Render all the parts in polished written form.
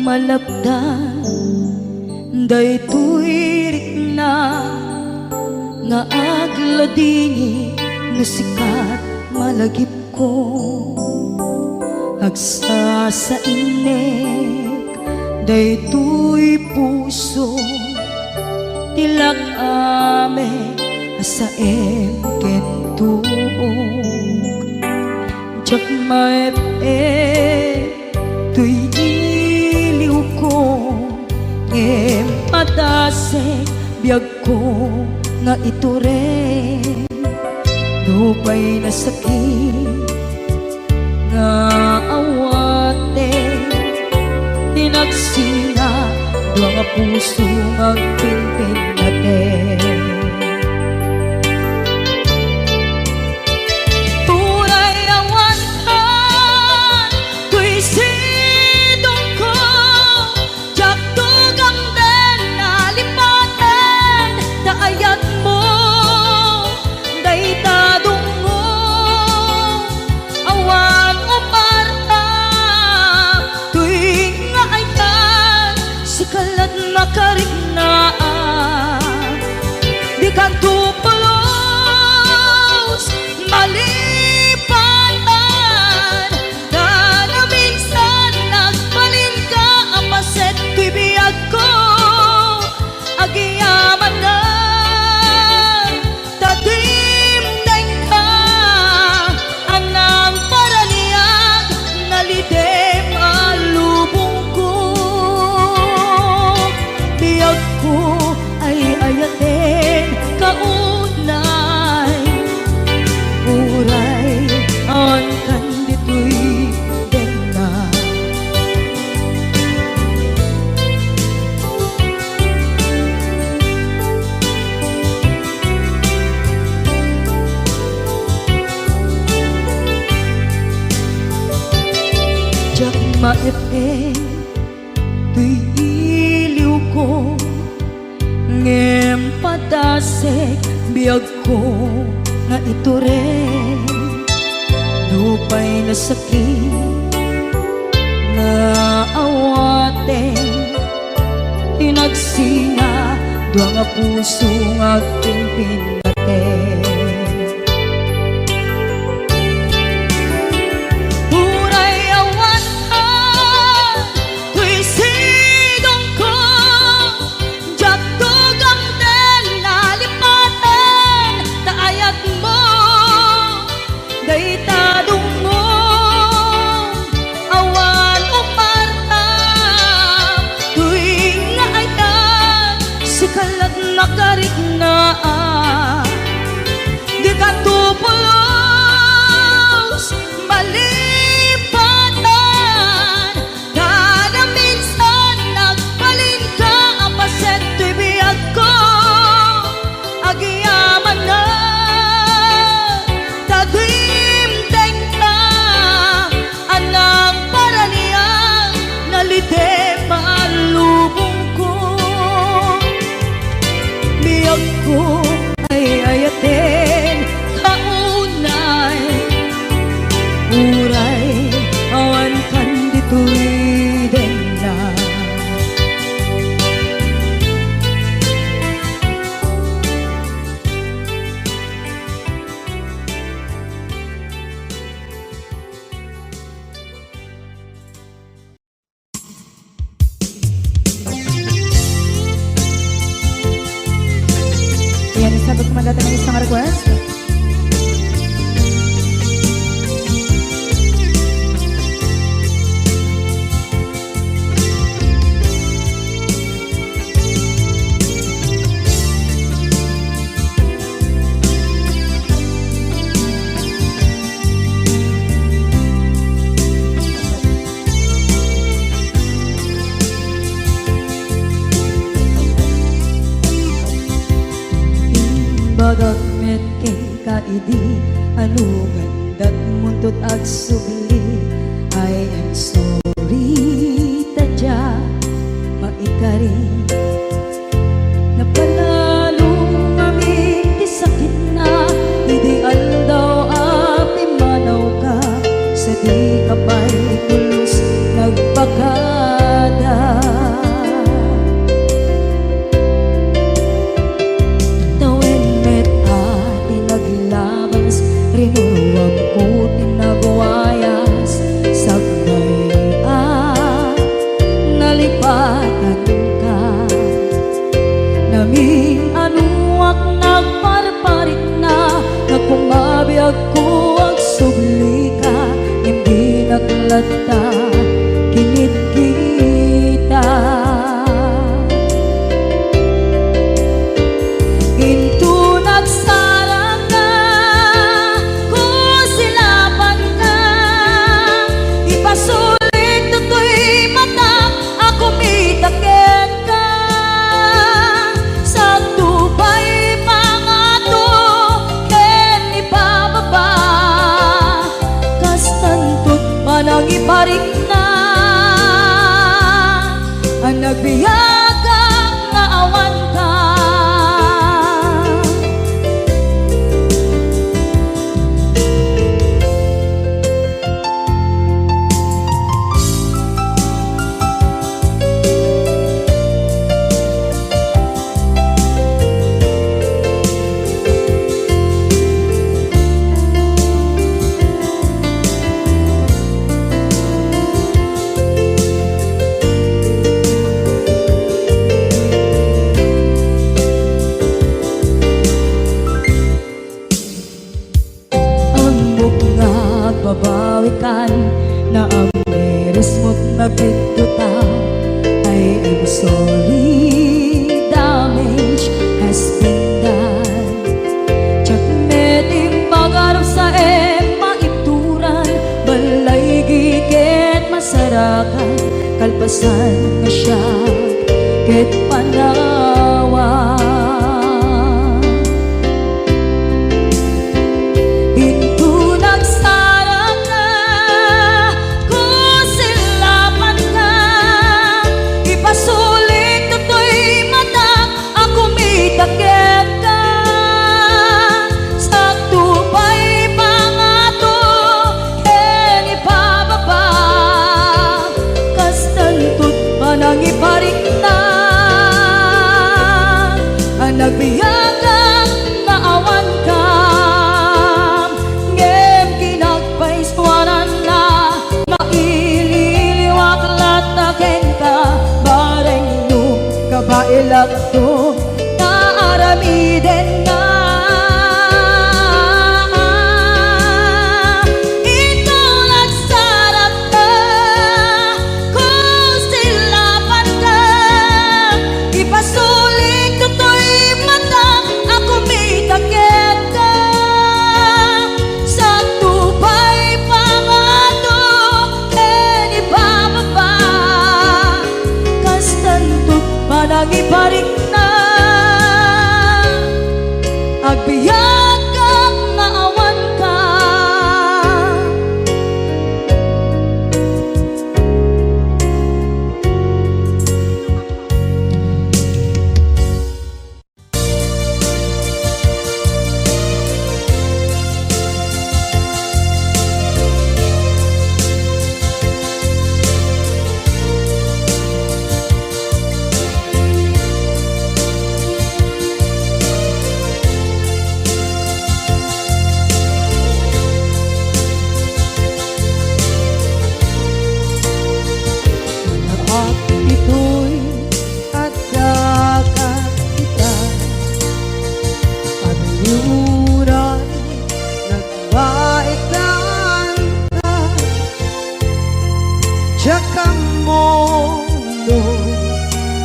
malabdan daytoy rikna nga agladingi nga sikat malagip ko agsa sa inek daytoy puso tilak ame asaem kentuog jak maep tuy iliw ko ngem padase biyag ko nga ito rin dupay na sakit nga awate tinagsinga dua nga puso magpinpin natin turay awantan tuy sidong ko jak tugang den nalipaten daayat mo daytadong mo awan umarta tuwing nga ay tan sikalat makariknaan di kan tupulos malipatan na na minsan nagbalin ka apaset tuy biyag ko agiyaman na tadimdeng ka anang paraniyag nalidem alubong ko biyag ko ay ayaten kaunay uray on kanditoy denna jak maepe tuy iliw ko ngem padasek biyag ko nga ito rin lupay na sakit nga awate tinagsinga dua nga puso nga pinpin natin nakariknaan di ka tupulos malipatan na na minsan nagbalin ka apaset tuy biyag ko agiyaman na tadimdeng ka anang paraniyang nalidem alubong ko biyag ko ay ayaten kaunay uray awan kanditoy denna yan sabi ko mandata ng isang request. Bagat metke kaidi anugan dat muntut ag subli I am sorry tadya maikari napalalo kami di sakit na ideal daw api manaw ka sa di kapay tulos nagpakada nalipatan ka. Nami anuak nagparparit na, nagpumabiyag ko ang subli ka, hindi naglata kinit kita. Ginto nagsara ka, kung silapan ka, ipasulit tutoy mata, ako mitakit ka. Sa tubay pangato, ken ibababa, kastantut manang iparik na, ang nagbiyagang nga awan ka. Babawikan na ang meres mo't nagpituta, ay I'm sorry, damage has been done. Tsak meting magarap sa maituran, balay gigit masarakan, kalpasan na siya ket panawa. Iparik na ang nagbiyagang nga awan ka, ngem kinagpaiswanan na, maililiwak lataken ka, bareng nung kabailak to, naaramiden na. Iparik na agbiyak nga awan ka.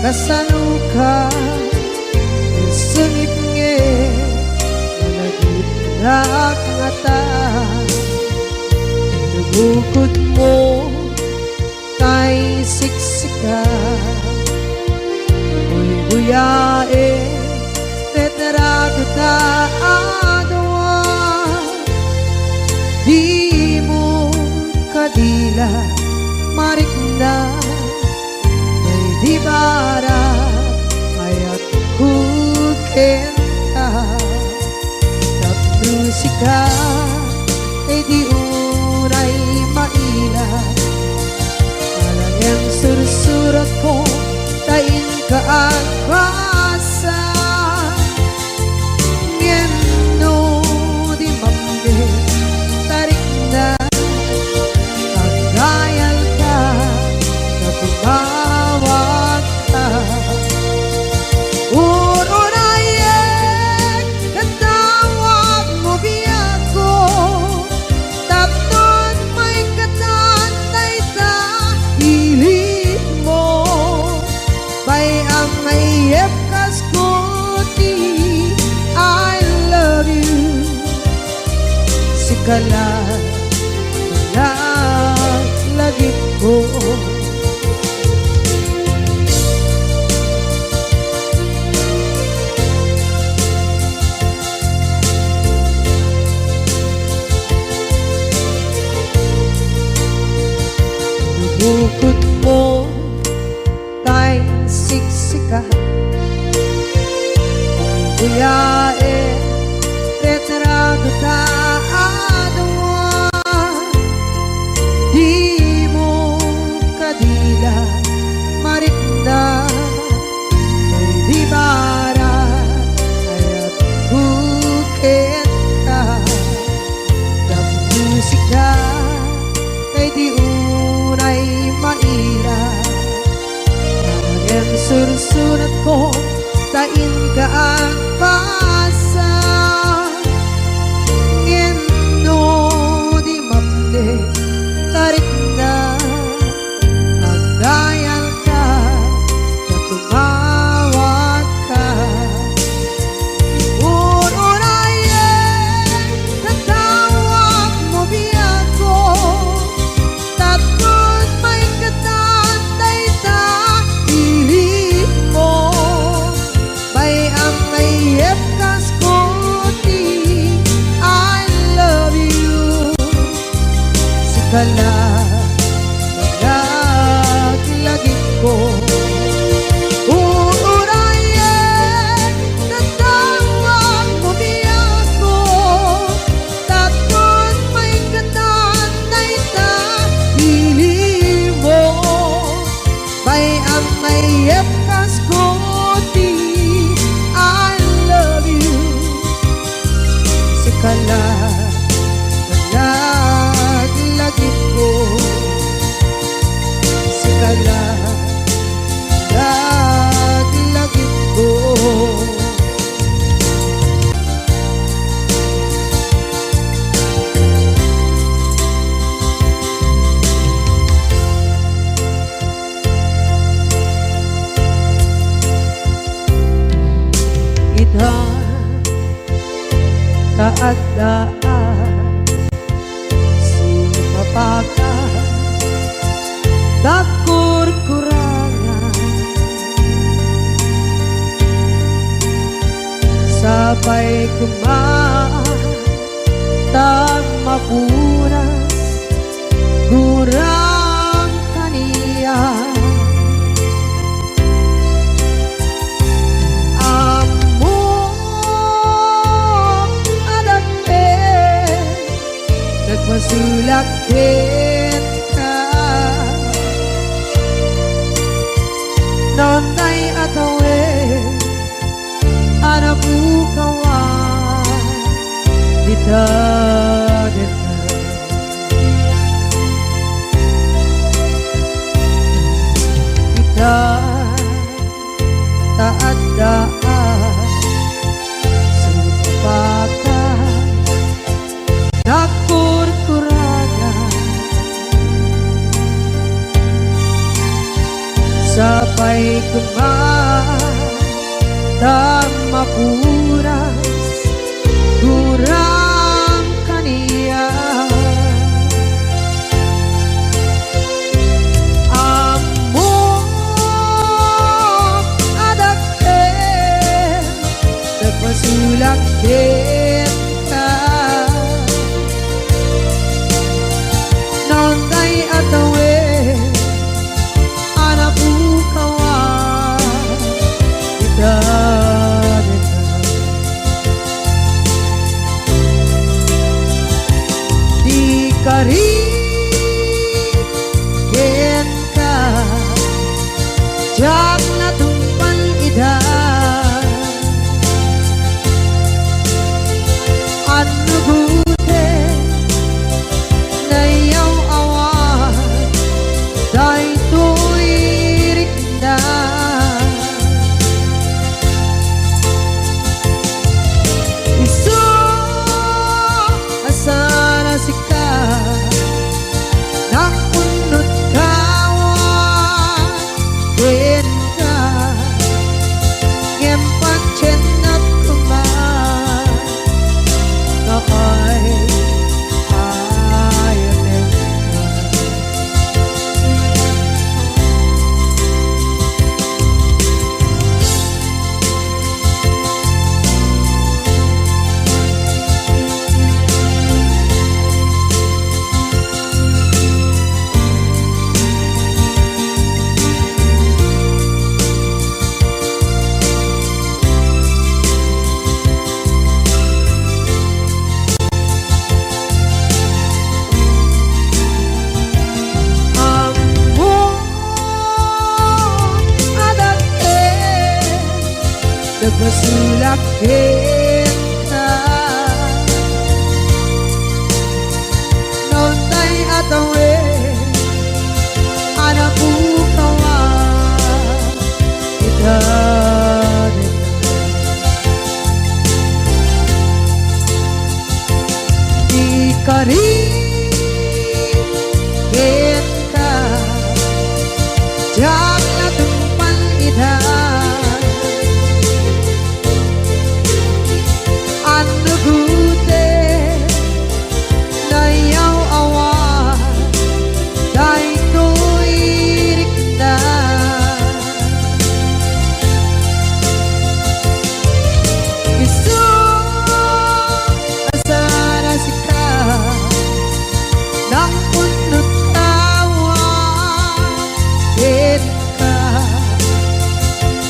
Kasaluka sengit nge managit rak ngata, bukod mo kay siksika, buyae tetrago ta adwa, di mo kadila marikna. Di bara ayat kukenta, musika di uray maila, alang yang sursurat ko tain kaagwasa, ngeno di mambe tarik na, kagayal ka na tumawa. kalat lagit ko. Bukod mo tay siksika buyae retrado taadwa di mo kadila marikna ay di bara ayat bukit ka ng musika kay di unay maila ang sursurat ko tain ka ang pasa ngendo di mamde tarik na ang dayal ka na tumawag ka uurayan katawag mo biyan ko tapos may katantay ta ilit mo may ang mayep kas koti I love you sikala lagit ko uurayan tatawag mo biyak ko tapos may katantay ta hili mo may ang mayep kas koti I love you sikala lagit ko sikala lagit ko. Ita taadaan sumapaka takur-kurangan sabay kumaan tagmapunas gurang kaniya masulakit ka nonay atawe anabukawan dita kita taadaan supakan takur-kurangan sabay kumaan tagmapuras gurang kaniya amok adakten nagmasulakit ka nonday atawe anabukawan ita di karin ka jak na tumpan ida ano gute nayaw awan day tuirik na iso asana sika nakunot kawan ken ka nagmasulak kita. Noon tay atawe anak bukawa kita di kari kita jangan tumpan ida anu gute na yaw awan dai tuirik na isu asara sika nang punut tawa ka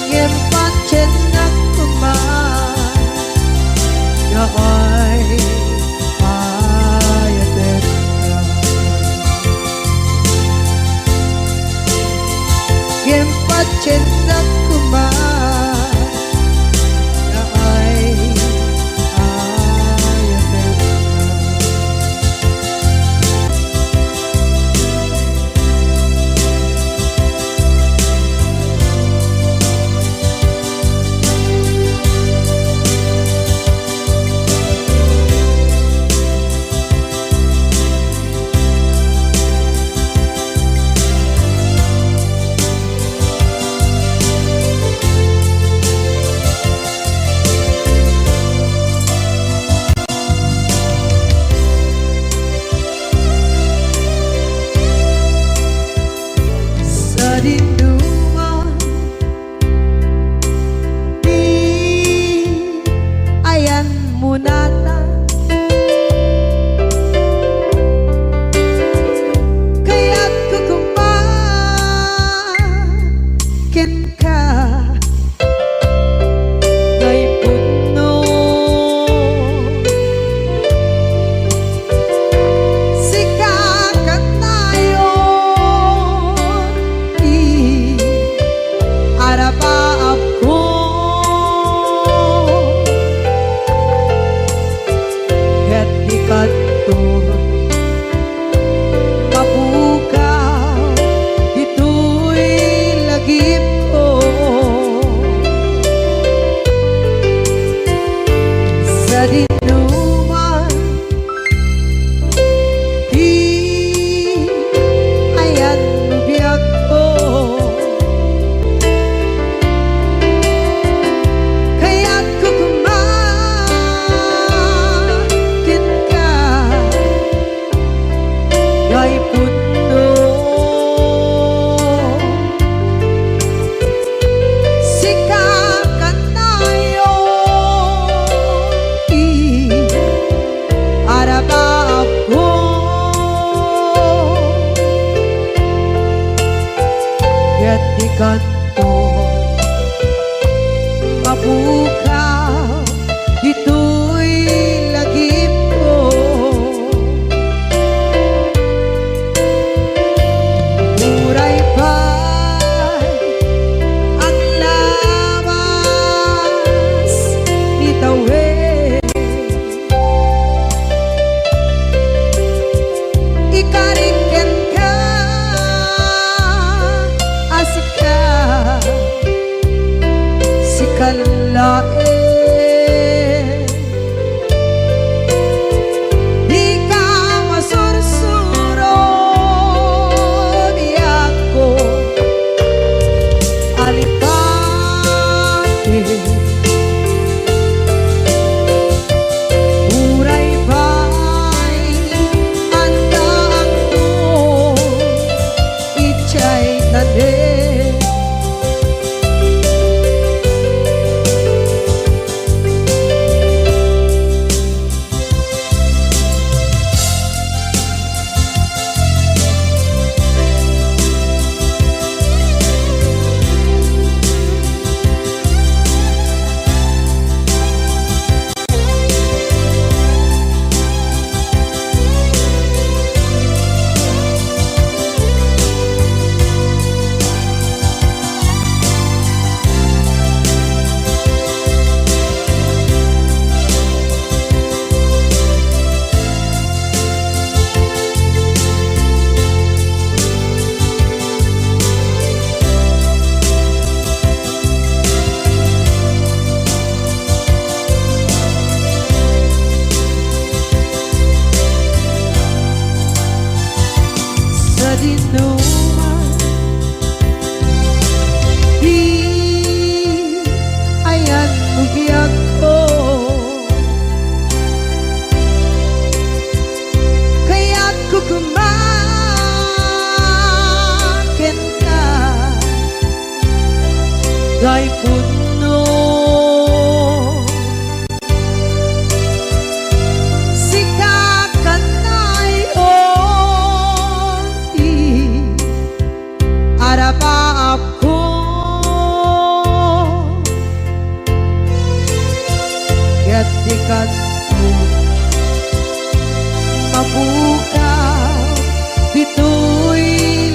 ngem pancen nak kuman yaay ayatet ka ngem pancen nak kuman yaay ayatet ka. Sa dinduman di ayan mo nata kaya't kukumakin ka ngay puno sikakat tayo arapaap ko ket ikanto mapukaw ito'y lagip ko sa dinuman di ayan biyag ko kaya't kukumakin ka ngay puno sikakat tayo arapaap ko ket ikanto mapukaw ito'y lagip ko muray pa'y ang lawas ni tawe ikariken ka asika sikalae di ka masursuro biyak ko alipate muray pa'y andaan ko ichay tade kay puno sikakanay oti arapa ako katikat mo mabuka dito'y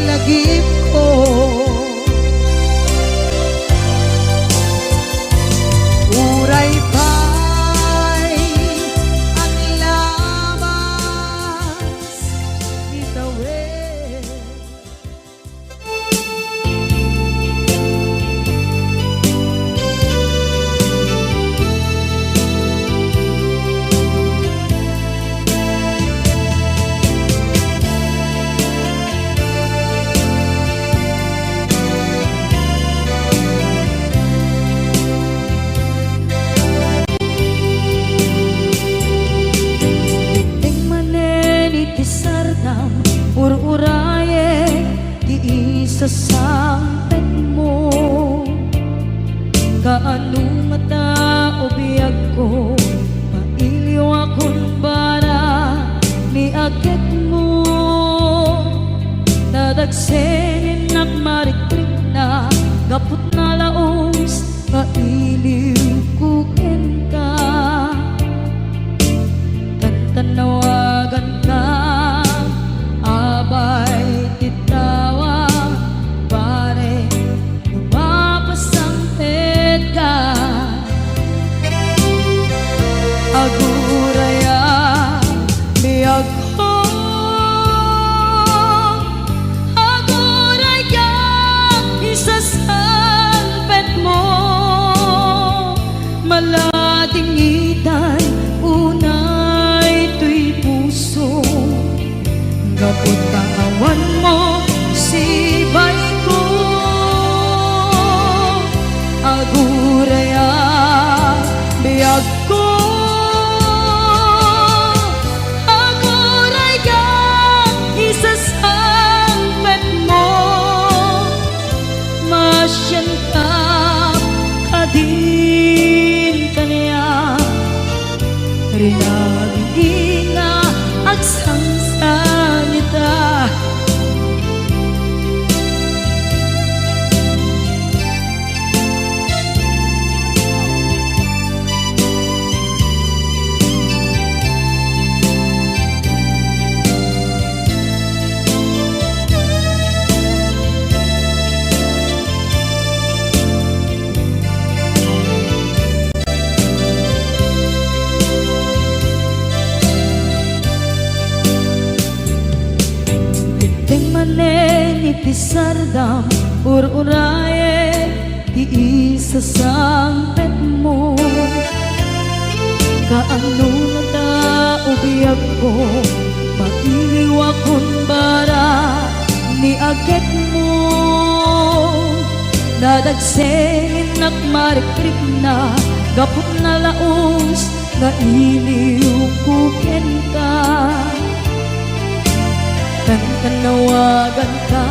lagip ko uray pa'y ang labas itawid. Ur-uraye di isa sampet mo kaano mata o biyag ko mailiw akong bara ni agad mo nadagsenin ng marikrik na gapot na laos mailiw kukin ka tantanawagan ka abay titawa pare lumapasampit ka aguraya biyag ko aguraya isasampit mo malading itan unay tuy puso kapot kawan mo sibay ko aguraya biyag ko aguraya isasampet mo masyan ka kadin kanya rinaging nga agsangsan ita Tisardam ur-uraye di isa sampet mo kaano na ta ubiyag ko mailiw akong bara ni agad mo nadagsenin at marikrik na gapot na laos na iliw kuken ka tanawagan ka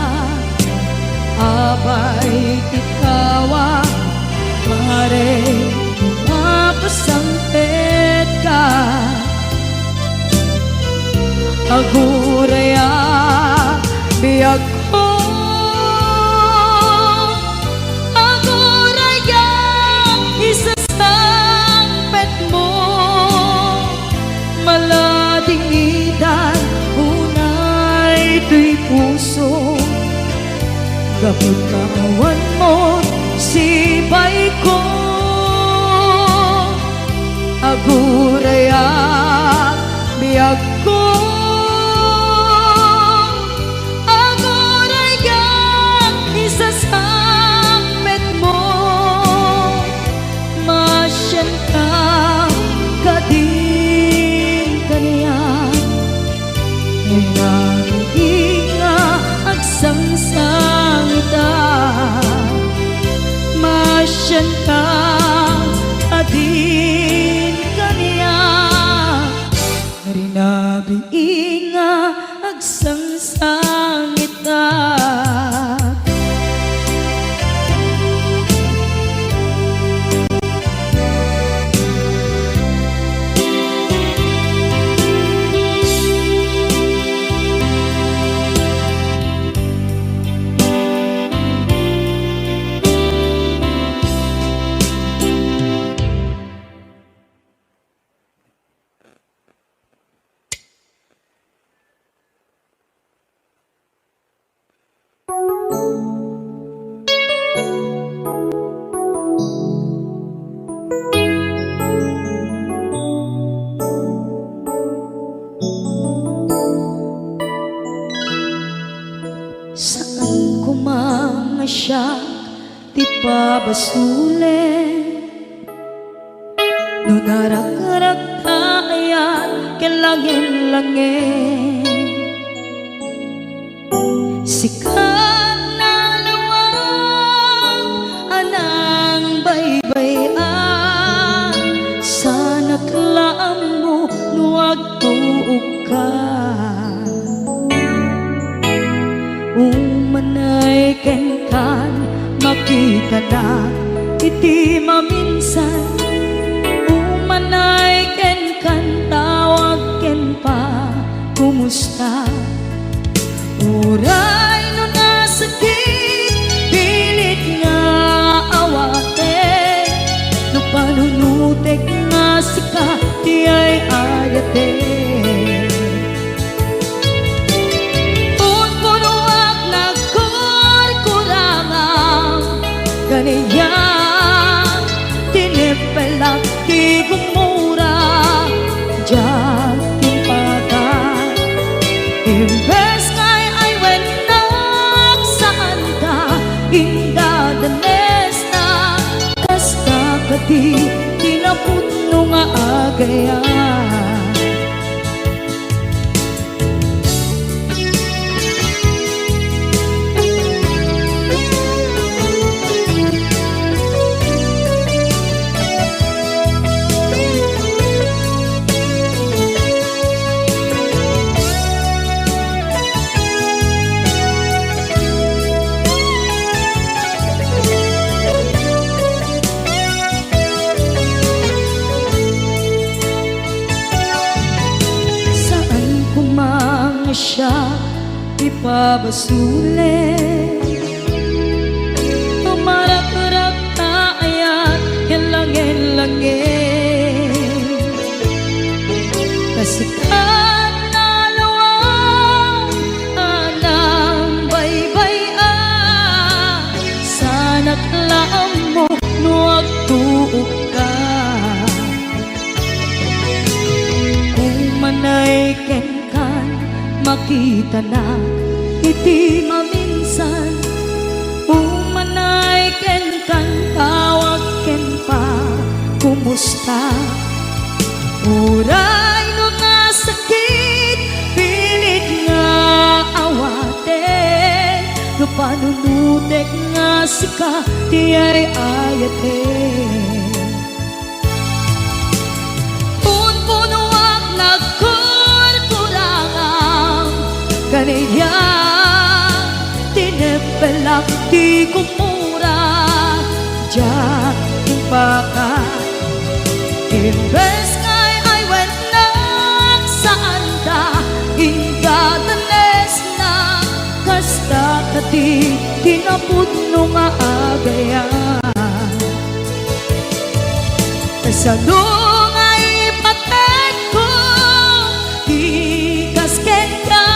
abay titawa pare mapasampit ka aguraya biyag ko aguraya isasampit mo malading itan tuy puso gapot kawan mo sibay ko aguraya biyag ko aguraya isasampit mo masyan ka kadin kanya agsangsang ita masyan ka adin kanya rinabiin nga agsangsang ita ti pabasule no narak-arak tayan kelangin-langin sikat na lawang anang baybayan sana klaan mo nuwag tuog ka umanay kenkan makita na iti maminsan umanay kenkan tawag ken pa kumusta uray no nasakit pilit nga awate no panunutek nga sika di ay ayate unpunuak nagkurkurangang ganiyang tinipelak di gumura diyan timpagan imbes kay ay wenak saan ka indadanes na kasta kadi tinaputno nga agayan siya ipabasule tumarak-arak tayan kelangin-langin kasikat na lawang anang baybayan sana klaan mo nuwag tuog ka umanay kenkan makita na iti maminsan umanay ken kan tawag ken pa kumusta uray no nasakit pilit nga awate no panunutek nga sika di ay ayate unpunuak nagkurkurangang kaniya tinipelak di kumura diyan timpaka imbes kay ay wenak saan ta indadanes na kasta kati tinaputno nga agayan kasalong ay patet ko di kasken ka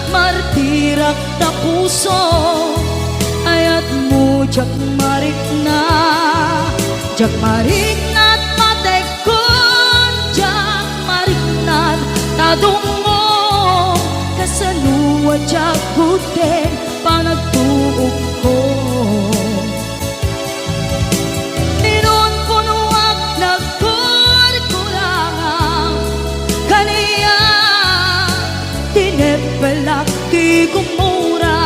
martirak na puso ayat mo jak marik na matek ko jak marik na tadungo kasaluwa jak kuten panagtuog ko tinun punuak nagkurkurangang kaniya tinipelak di kumura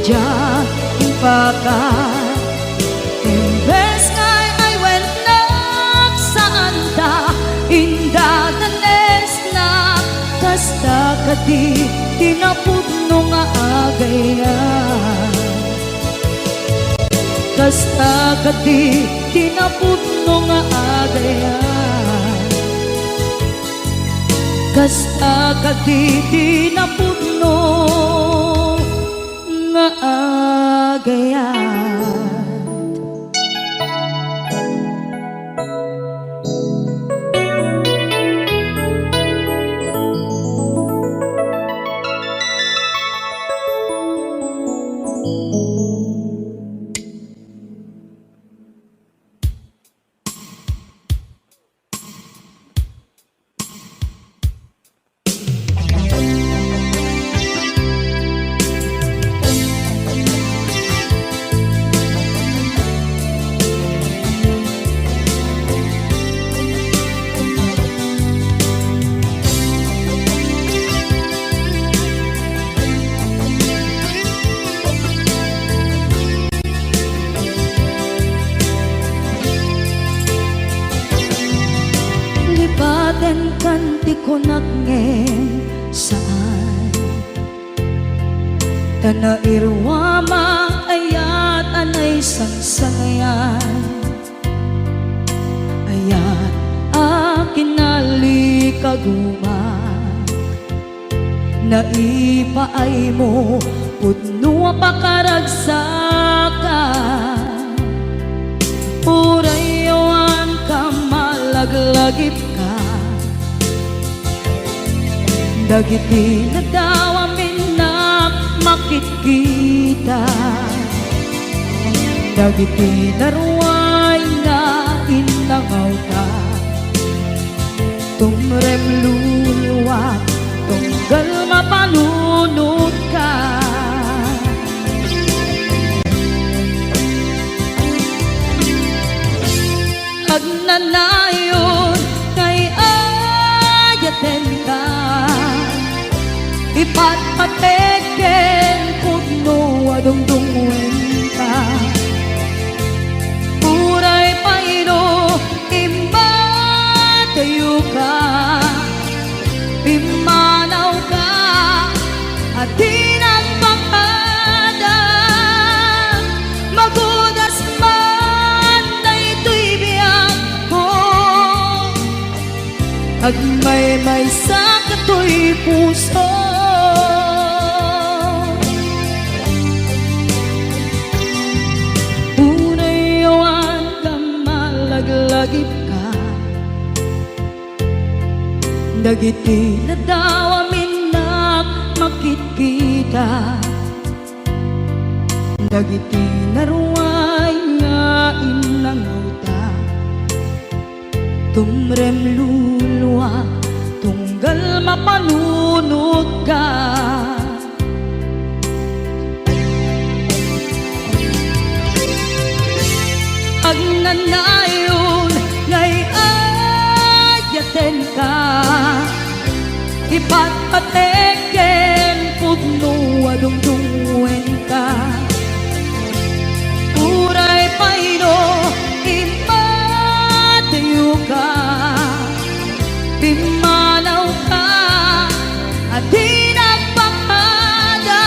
diyan timpakan imbes kay ay wenak saan ta indadanes na kasta kadi tinaputno nga agayan kasta kadi tinaputno nga agayan kasta kadi tinaputno nga agayan Daten kanti ko nagngen saan Tanairwama ayat anay sangsangayan Ayat akin nalikaguma Naipaay mo pudno pakaragsakan Purayawan ka malaglagip ka Dagiti na daw amin na makikita Dagiti na ruway na inangaw ka Tumrem luluwat tunggal mapanunod ka Agnanayon kay ayaten ka Ipatpateken pudno adungdungwen ka Puray paino imbatayo ka Pimanaw ka at di nagpakada Magudas man na ito'y biyag ko Agmay-may sa kato'y puso Unayawan ka malaglagip ka Dagiti na daw amin na makikita Dagiti na ruway nga inangaw ta Tumrem luluwa tunggal mapanunod ka Agnanayon ngay ayaten ka Ipatpateken pudno adungdungwen ka Puray paino impatayo ka Pimanaw ka at di nagpakada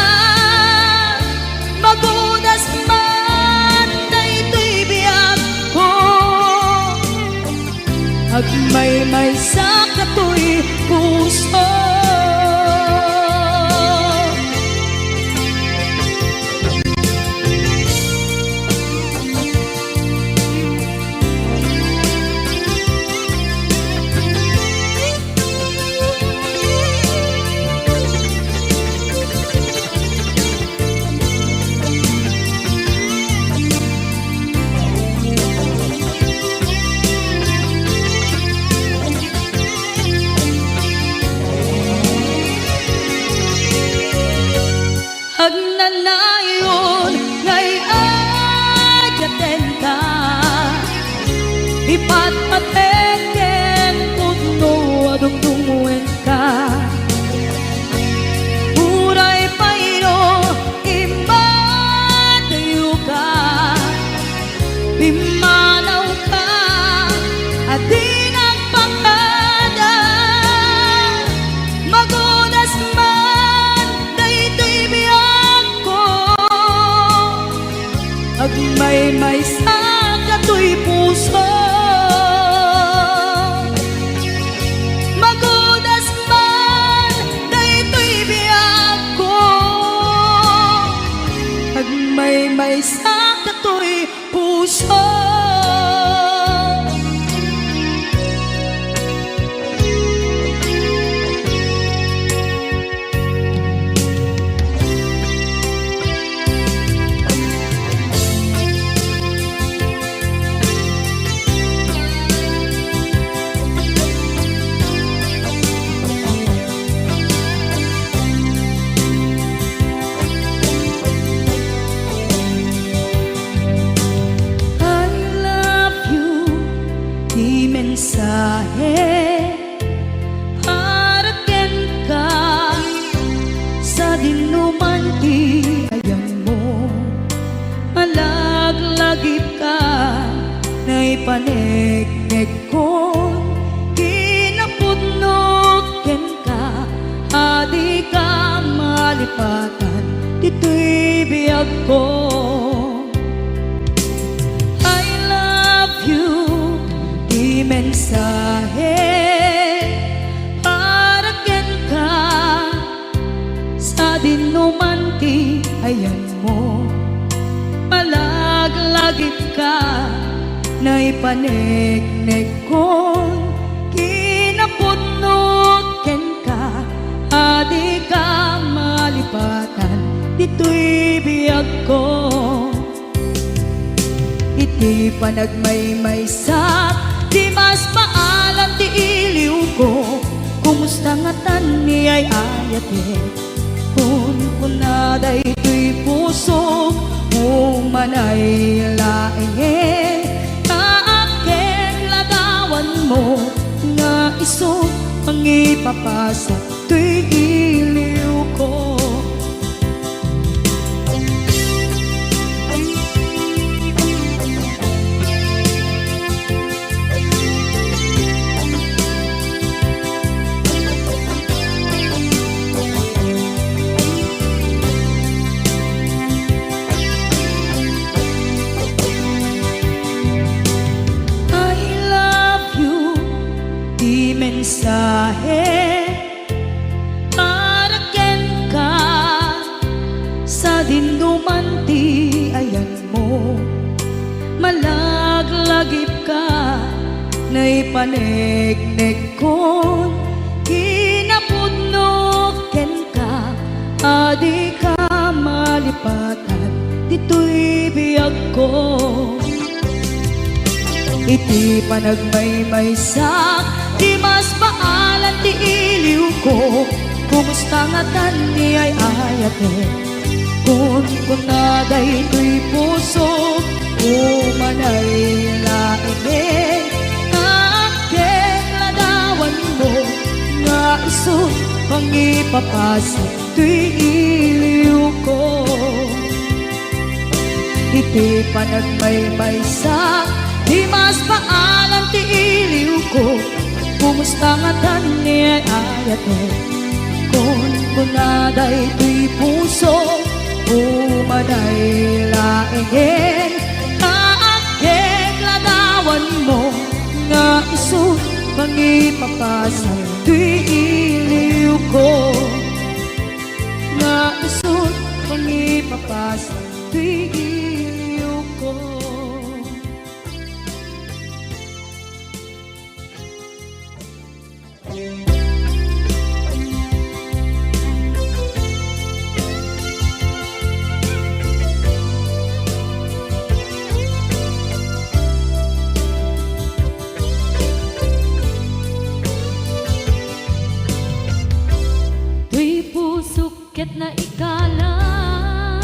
Magudas man na ito'y biyag ko Agmay-may sa kato'y puso Agnanayon ngay ayaten ka Ipatpateken pudno adungdungwen ka Puray paino imbatayo ka Pimanaw ka at di nagpakada Magudas man na ito'y biyag ko Agmay-may sa kato'y puso Magudas man na ito'y biyag ko Agmay-may sa kato'y puso mensahe paraken ka sa dinuman ti ayang mo malaglagip ka na ipanegnek ko kinapudno malipatan, dito'y biyag ko. I love you, di mensahe, para ken ka, sa dinuman ti ayan mo. Malaglagip ka, na ipanegnek kon, kinapunot ken ka, adi ka malipatan, dito'y biyag ko. Iti panagmaymaysak, di mas maalam ti iliw ko, kumusta nga tan ni ay ayate, kun kunaday to'y puso, umanay laeng, kaaken ladawan mo, nga iso ang ipapasa, to'y iliw ko. Mensahe, para ken ka, sa dinuman ti ayan mo. Malaglagip ka, na ipanegnek kon, kinapudno ken ka, adi ka malipatan, dito'y biyag ko. Iti panagmaymaysak, di mas maalan ti iliw ko, kumusta nga tan ni ay ayate, kun kunaday to'y puso, umanay laeng, kaaken ladawan mo, nga iso pang ipapasa, to'y iliw ko. Iti panagmaymaysak, di mas maalam ti iliw ko, kumusta nga tan ni ay ayate, kun kunaday to'y puso, umanay laeng, kaaken ladawan mo, nga iso pang ipapasa, to'y iliw ko. Nga iso pang ipapasa, to'y iliw ko. Tuy pusok ket na ikalang,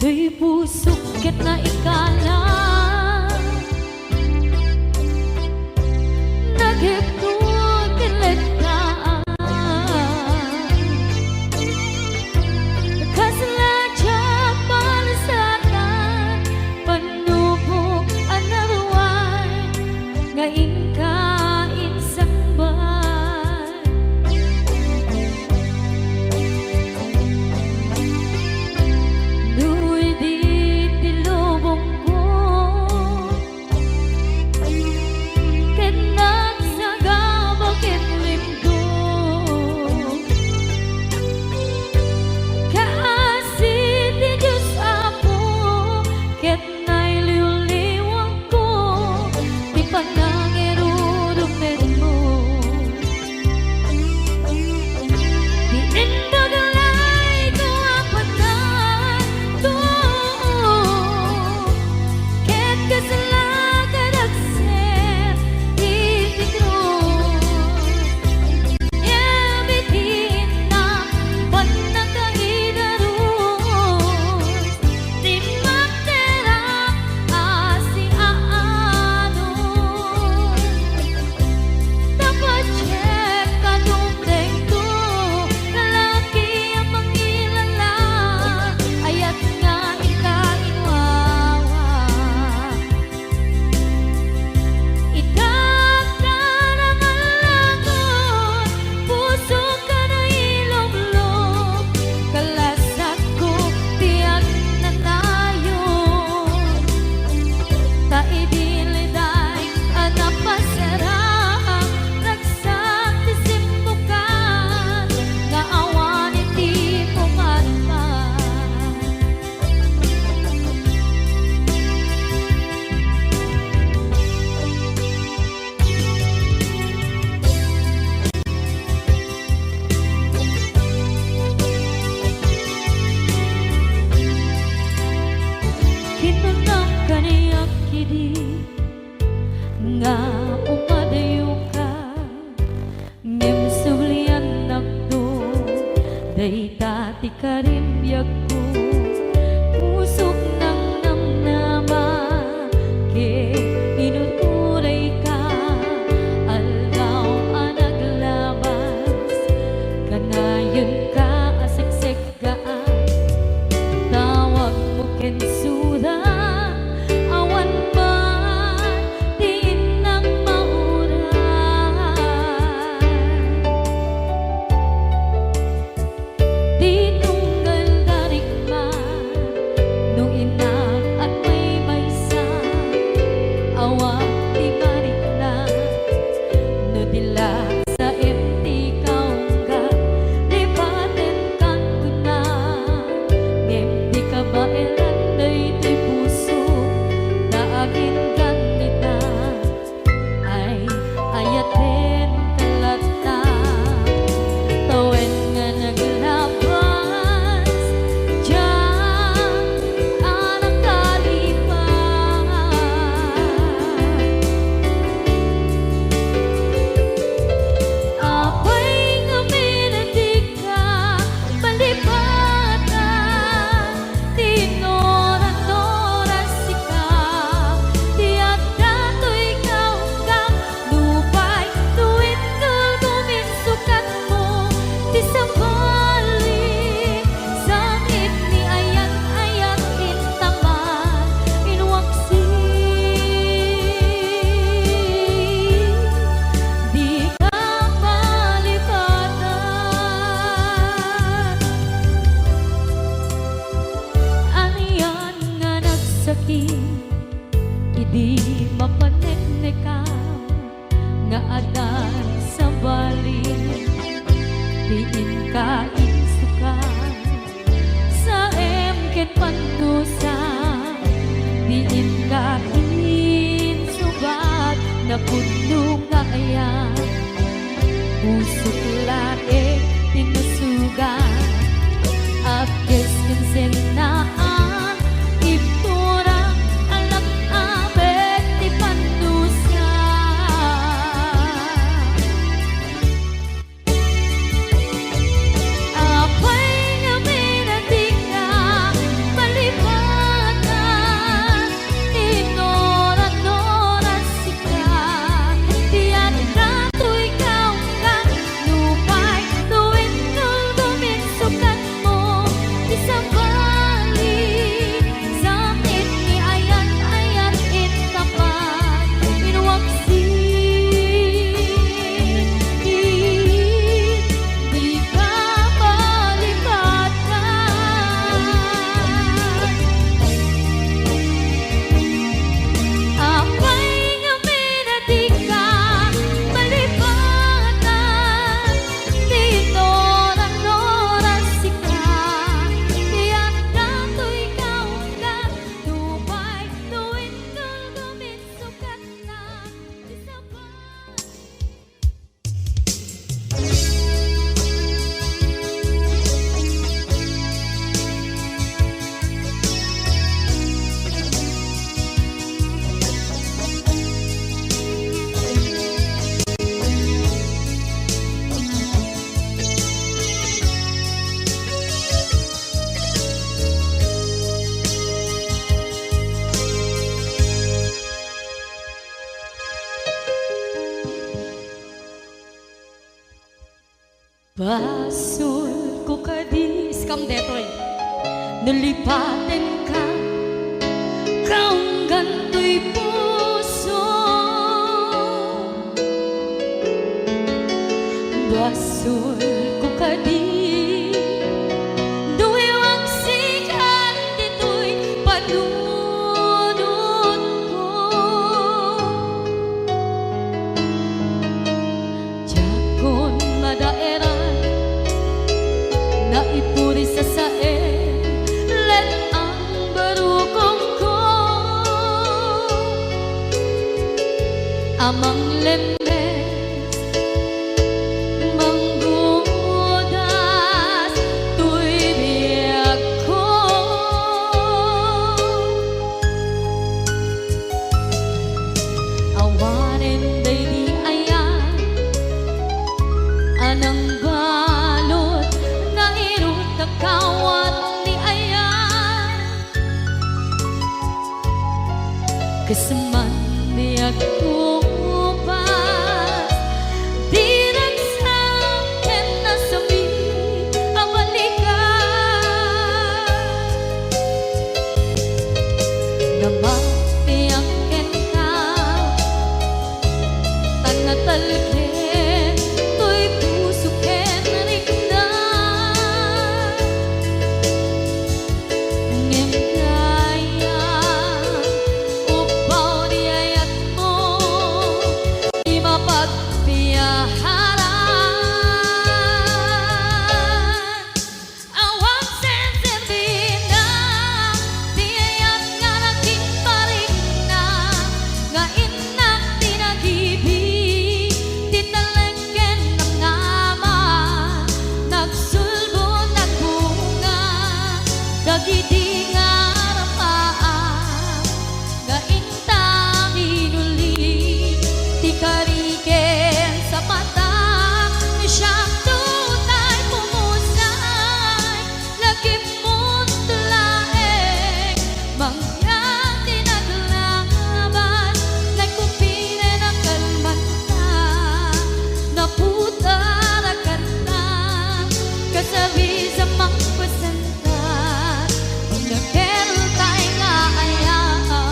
Tuy pusok ket na ikalang nagiptod kinletaan kasladya palasatan panubok another one ngayon kain sambal nuy di tilubong ko ket nagsagabal ket limdo kaasit ti Diyos ako ket nailiw-liwang ko ti panangirudumit mo di indagalay ko apatan to ket kasalakan aksep itigros yabitin na panagkaidaros di magterap asi aanos dapat check kadungdeng to lalaki ang mangilala ayat nga ikainwawa itagdan ang alagon puso ka na ilog-log kalasag ko tiyak na tayo taidiliday anapasarang nagsaktisim mo ka nga awan iti pumatma kinunang kaniyak kidi nga umadayo ka ngem sublian nakdo dayta ti karimbyak ko pusok ng namnama ke inuturay ka aldaw ang naglabas kanayon ka aseksek gaan tawag mo kensuda awan man diin ng mauran di tunggal darigma nung inang at may maysa awang di marikna no dila sa empty kaungga lipaten kan kuna ngem di ka ba elanday ti puso na akin kanita ay ayaten kalata tawen nga naglabas diyan anak kalipan apay nga minatig ka palipatan tinoran-oras ikaw tiyak dato'y ikaw kang lupay tuwid kang guminsukat mo ti sabali sakit ni ayat-ayat intaman inwaksi di ka malipatan aniyan nga nagsakit idi mapaneknekam nga adan sa bali diin ka insukan sa emken pandusa diin ka insubat na puno nga ayan pusok lae tinusugan apkes kinsenaan ipturang alak abet ti pandusa apay nga minating ka palipatan Basol ko kadis kam detoy nalipaten ka kaong ganto'y puso. Basol ko kadis duwewang sikat dito'y panunod ko. Jakon madaeran naipuri sa sae let ang barukong ko amang lemes manggudas tuy biyak ko. Awanen day di ayan anang balot na irot kakawat ni ayan kasaman biyak ko pas di nagsakin na sabi ang balikan na mapiyakin ka tanatalkin to'y puso ken rigdan ngem kaya upaw di ayat mo di mapagpiyaharan. Awang sensibina di ayat nga naging paring na nga inak tinagibig titalengken ng ngama nagsulbo nagbunga dagiti nga rapaan nga intang inuli ti kariken sa mata ni siyang tunay pumusay lagi mo't tulaeng mangyang tinaglaban nagkupine ng kalmanta naputara kanta kasabi sa mangpasanta ang nagkeltay nga ayaan.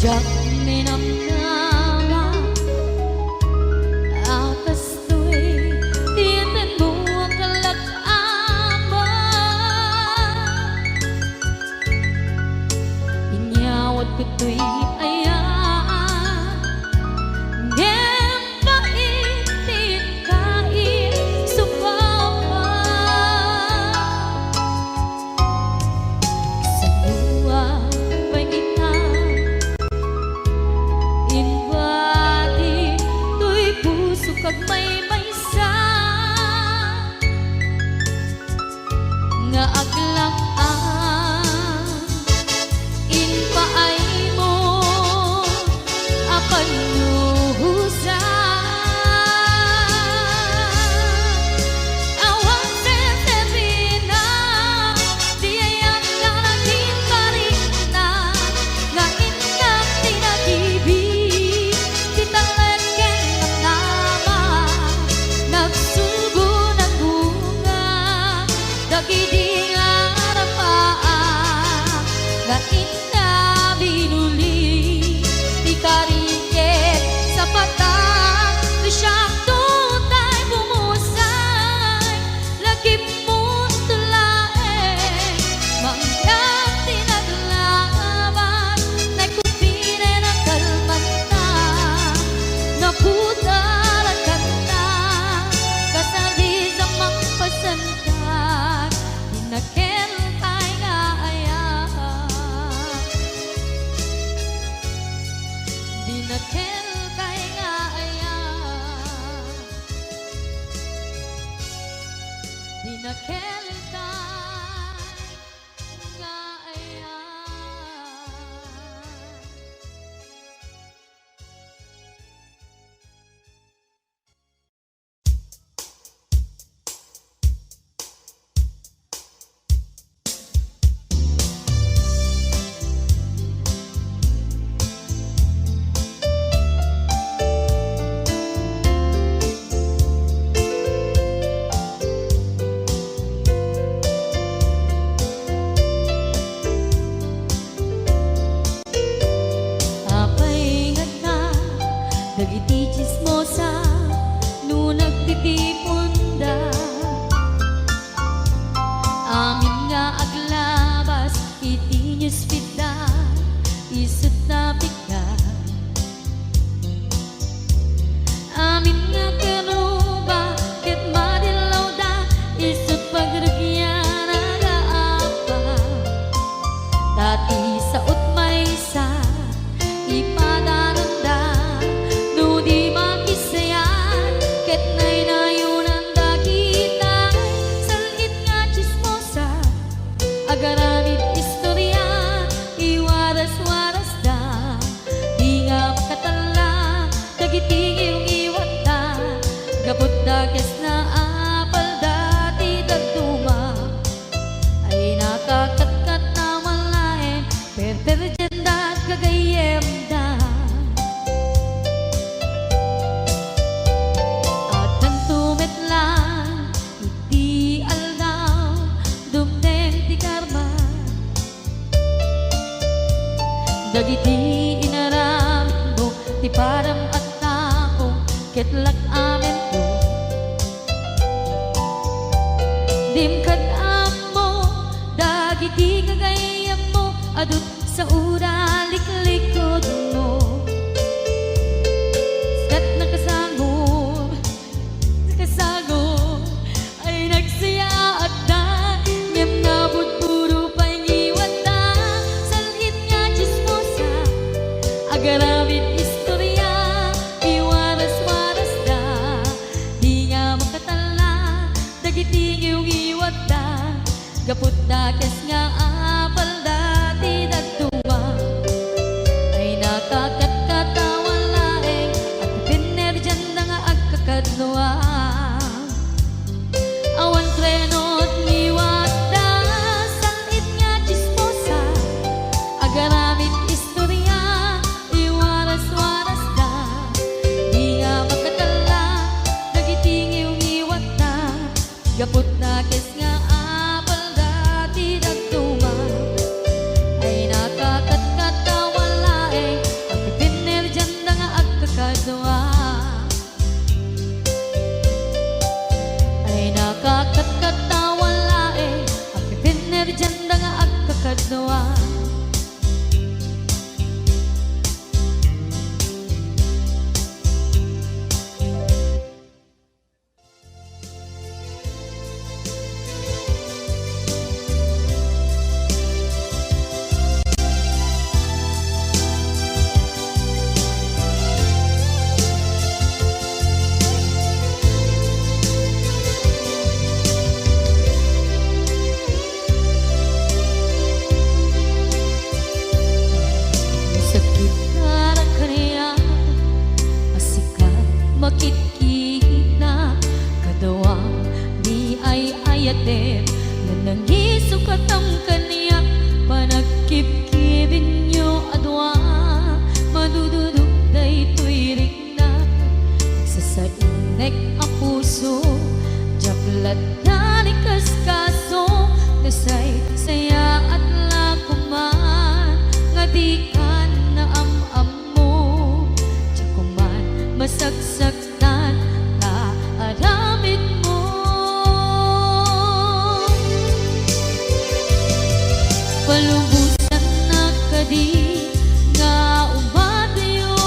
Jak minamnama atas tu'y tiyanan mo ang kalak-aman inyawat ko tu'y ayan ngem paitin kain supama sa luwa pangitan invadi tuy puso kag may maysa nga aglang-an inpaay mo apan nuhusan. Awang sensibina di ayat nga naging paring na nga inak tinagibig titalengken ng nama nagsulbo ng bunga dagiti nga spidda isut na bigat. Amin nga kanuba ket madilaw da isut pagrugyan nagaapa. Dati sa utmaysa ipadananda no di makisayan ket nay nayunan da kita salit nga chismosa agaramid istorya iwaras-waras da di nga makatala dagiting iwat da gabot da kes na apal dati dagduma ay nakakatkat na malain perperjenda at kagayem da at nang tumetlan iti aldaw dumden ti karma dagiti inaram mo ti param at tao ketlak amen ko dimkad amo dagiti kagayam mo adut sa ura liklikod mo skat nakasagor ay nagsaya at da ngem nabot puro pangiwat da salit nga chismosa agaramid istorya iwaras-waras da di nga makatala dagiting iwat da gapot da kes nga apal dati dagduma ay nakakatkatawan laeng at pinerjan na nga agkakadluwa awan trenot niwat da salit nga chismosa agaramid istorya iwaras-waras da di nga makatala dagiting iwat da gapot da kes nga apal dati dagduma ay nakakatkatawan laeng at pinerjan na nga agkakadluwa ay nakakatkatawan laeng at pinerjan na nga agkakadluwa. Sakit na kaniya asikat makikita kadawang di ay ayaten na nangisukat ang kaniya panagkipkibin nyo adwa madududog da ito'y rikna nagsasainek ang puso jaklat na ni kaskaso nasay saya at lakuman nga di ka na am mo tsakuman masagsaktan na aramid mo palubusan na kadi nga umadayo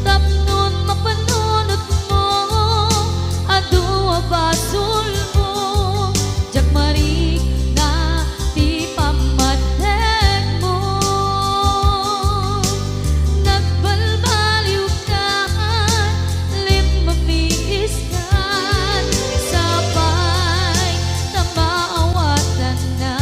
tapnon mapanunot mo adua basul mo jak marik na ti pamatek mo nagbalbaliw ka lim mamiis ka sabay na maawatan na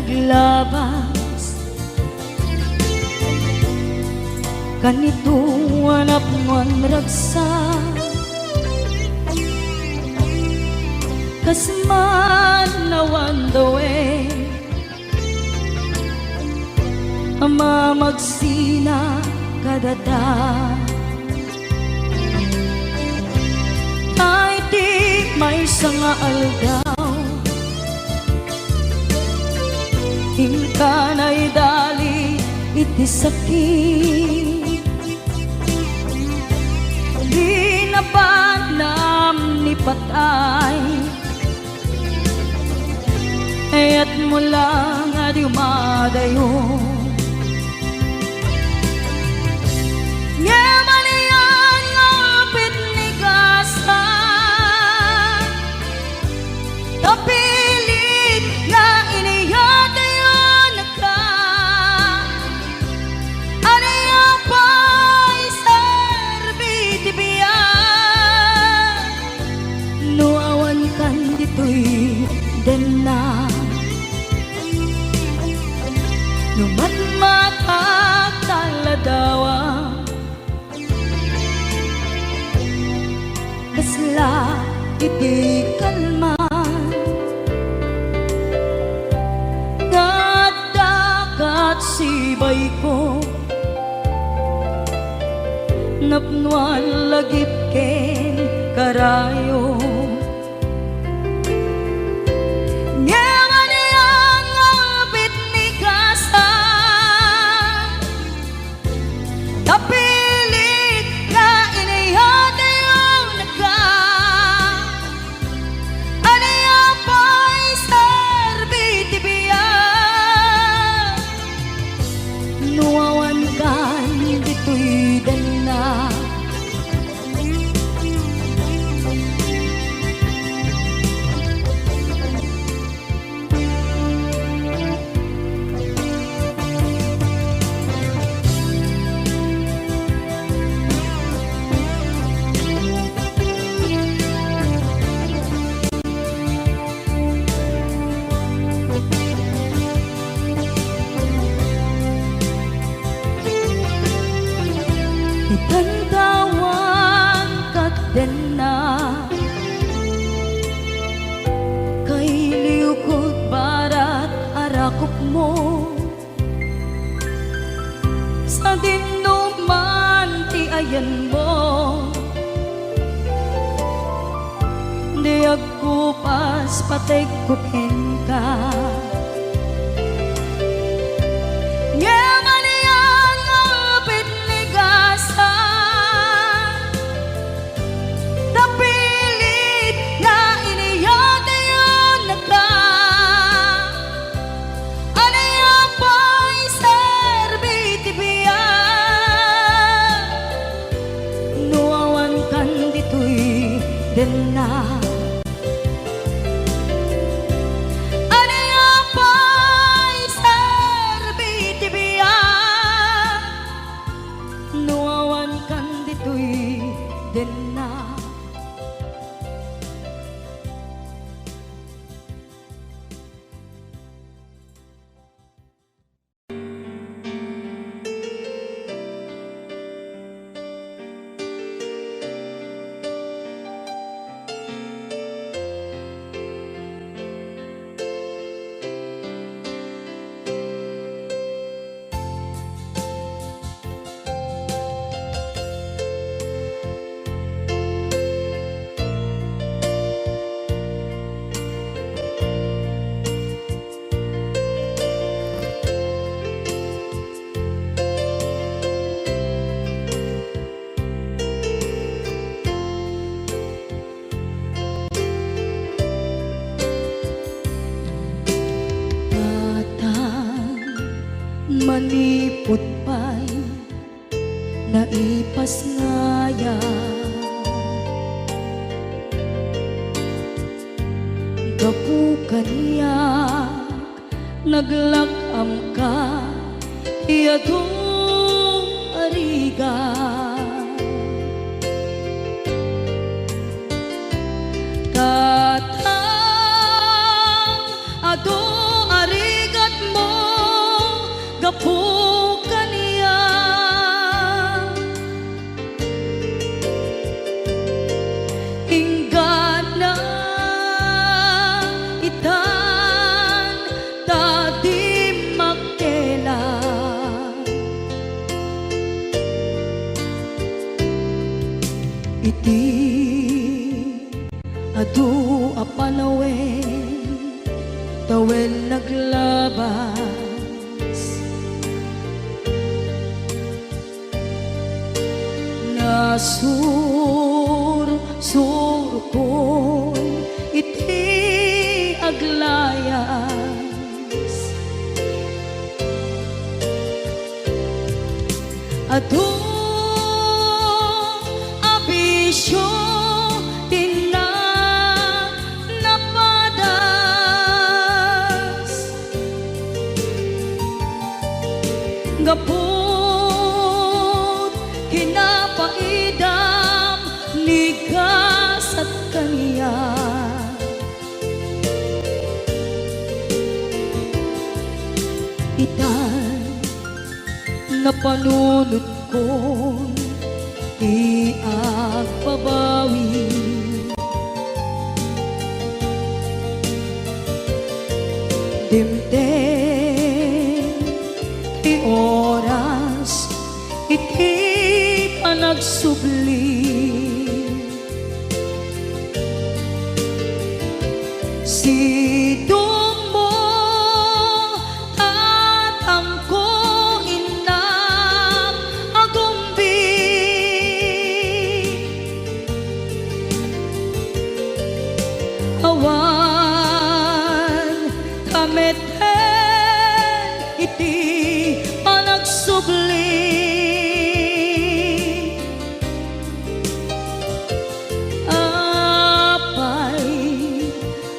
naglabas kanito hanap man ragsa kasman nawan dawe ama magsina kadada ay di may sanga aldaw hingka na'y dali iti sakit di na banam ni patay ayat mo lang adi umadayo Ngamanian ngapit ni gasa tapilit nga iniyatayon ka anaya pa'y serbiti biya nuawan kan dito'y dena numan matak taladawa kasla iti kalman nadakat sibay ko napnuan lagip ken karayo Ngamanian ngapit ni kasa tapilit na inihatayon ka anaya pa'y serbiti biya nuawan kan dito'y dana Itantawan kat din na kay liukod barat arakop mo sa dinuman ti ayan mo di agkupas patay kupen ka Ngamanian ngapit ni gasa tapilit na iniyatayon ka anaya pa'y serbiti biya nuawan kan dito'y dena anaya pa'y serbiti biya nuawan kan dito'y dena manipot pa'y naipas ngaya gapu kaniyak naglakam ka iyadong ariga katang ado arigat tawen naglabas, nasur-sur ko'y iti aglayas, adu abisyo gapot kinapaidam ligas at kaniya, itan na panunod ko di agpabawi, dimdem oras iti panagsubli, sidong mo tatamko inam agumbi, awan kameten iti panagsubli,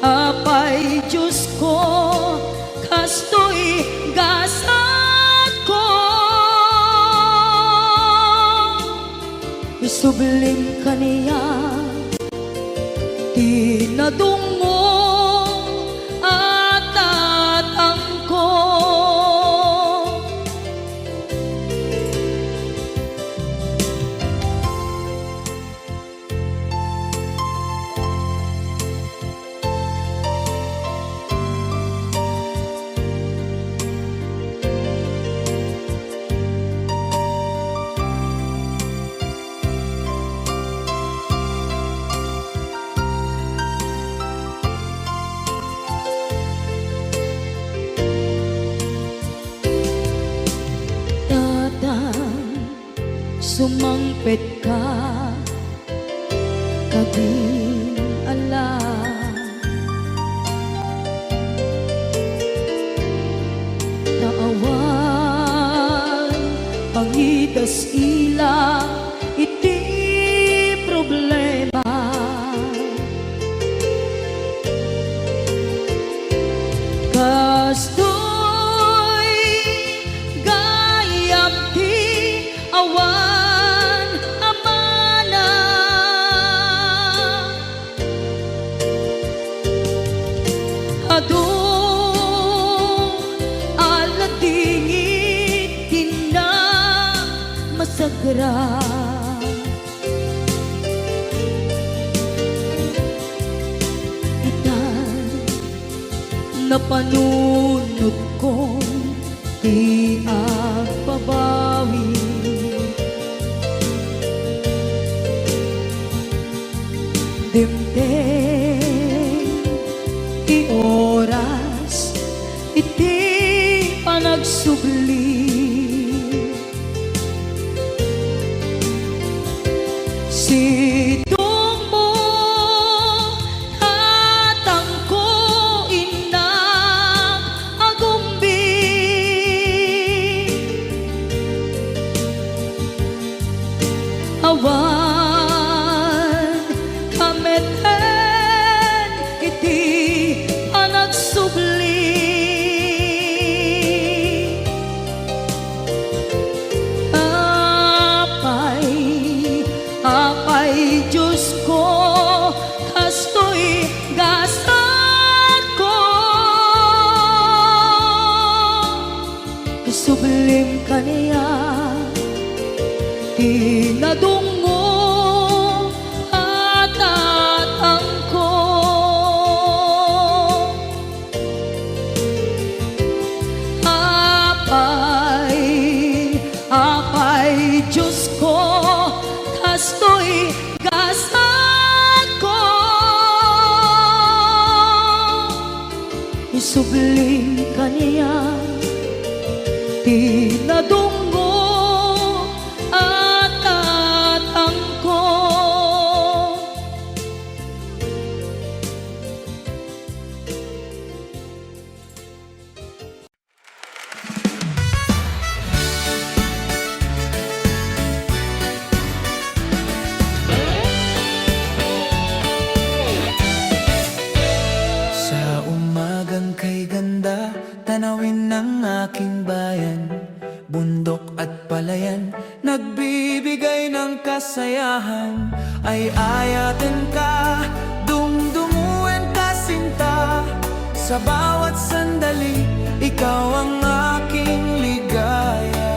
apay Diyos ko kastoy gasat ko, isublim kaniya tinadungo at tatangko, sumangpet ka kabing ala, naawan pangitas ila iti problema, kastoy gayam ti awan adu aladingit tinda masagra, itan na panunod ko di agpabawi, dimdem ti oras iti panagsubli, sidong mo tatangko inang agumbi, awan kameten iti panagsubli, apay Diyos ko kastoy gasat ko, isublim kaniya tinadungo at tatangko, apay Diyos ko kastoy gasat ko, subling kaniya, pinadunggo at tatangko. Sa umagang kay ganda, tanawin ng aking bayan, bundok at palayan, nagbibigay ng kasayahan. Ay ayatin ka, dumdumuin ka sinta, sa bawat sandali, ikaw ang aking ligaya.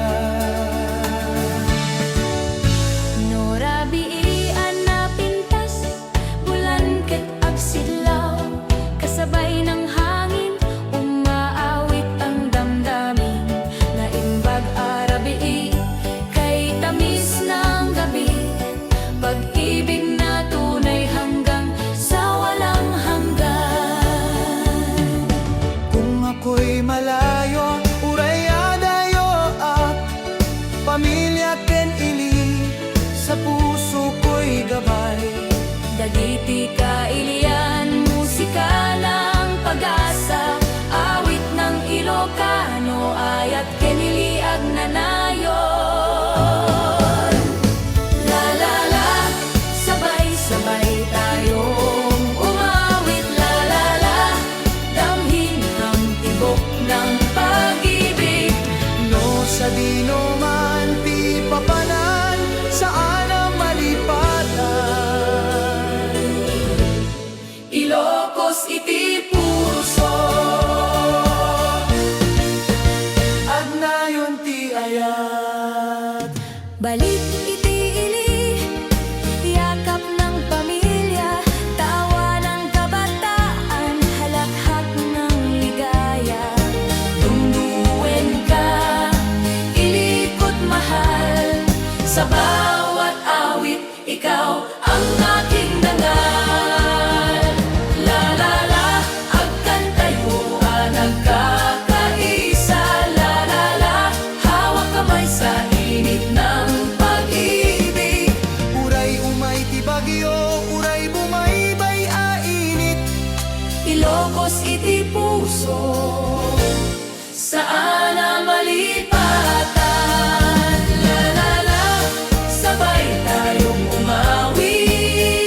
Norabiian na pintas, bulan ket agsilaw, kasabay ng hangin, umaawit ang damdamin. Naimbag arabii, kay tamis ng gabi, pag-ibig na tunay hanggang sa walang hanggan. Kung ako'y malayo, urayadayo at pamilya ken ili, sa puso ko'y gabay. Dagiti kailian, musika ng pag-asa, awit ng Ilocano, ayat keniliag nanayon. La la la, sabay-sabay tayong umawit. La la la, damhin ang tibok ng pag-ibig. No sa dino man ti papanan, saan ang malipatan? Ilocos iti puso, Agnayon ti ayat. balik iti ili, yakap ng pamilya, tawa ng kabataan, halakhak ng ligaya. Tungduin ka, ilikot mahal, sa bawat awit, ikaw ang aking dangal. La la la, agkantayuan, nagkakaisa. La la la, hawak kamay sa init ng pag-ibig. Uray umay ti bagyo, uray bumaybay a init. Ilocos iti puso, saan na malipatan. La la la, sabay tayong umawit.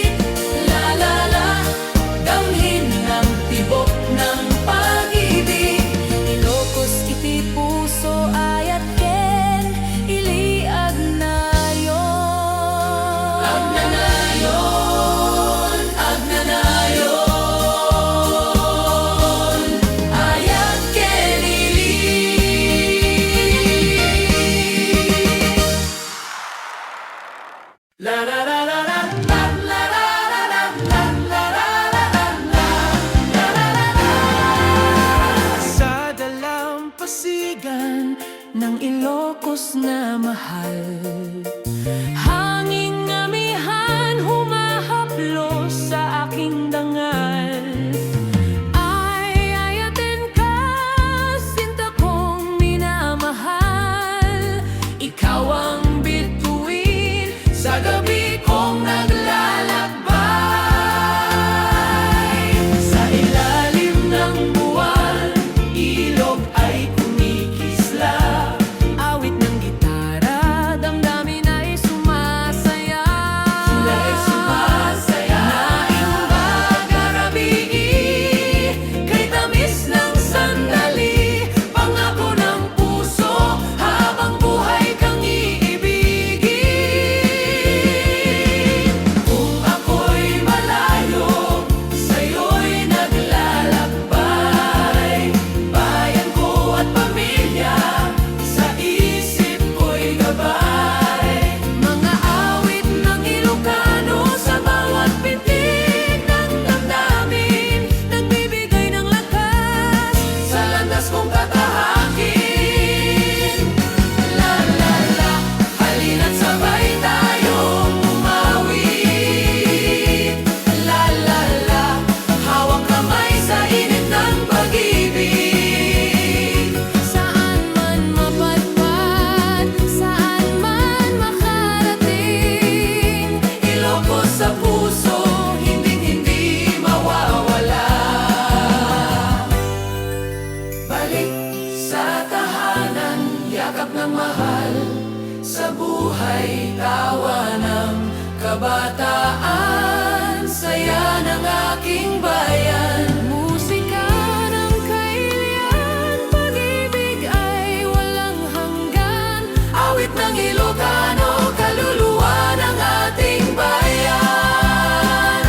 buhay, tawa ng kabataan, saya ng aking bayan. Musika ng kailian, pag-ibig ay walang hanggan. Awit ng Ilocano, kaluluwa ng ating bayan.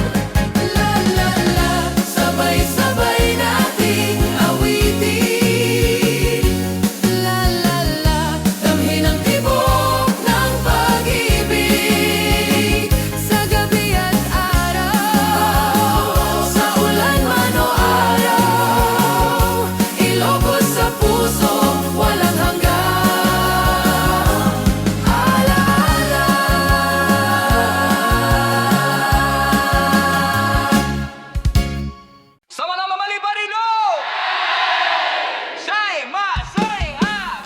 La la la, sabay-sabay nating awitin. La la la, damhin ang tibok ng pag-ibig. Sa gabi at araw, sa ulan man o araw, Ilocos sa puso, walang hanggan. Alaala. Sa mga mamalibarino! Say, ma, say, ah!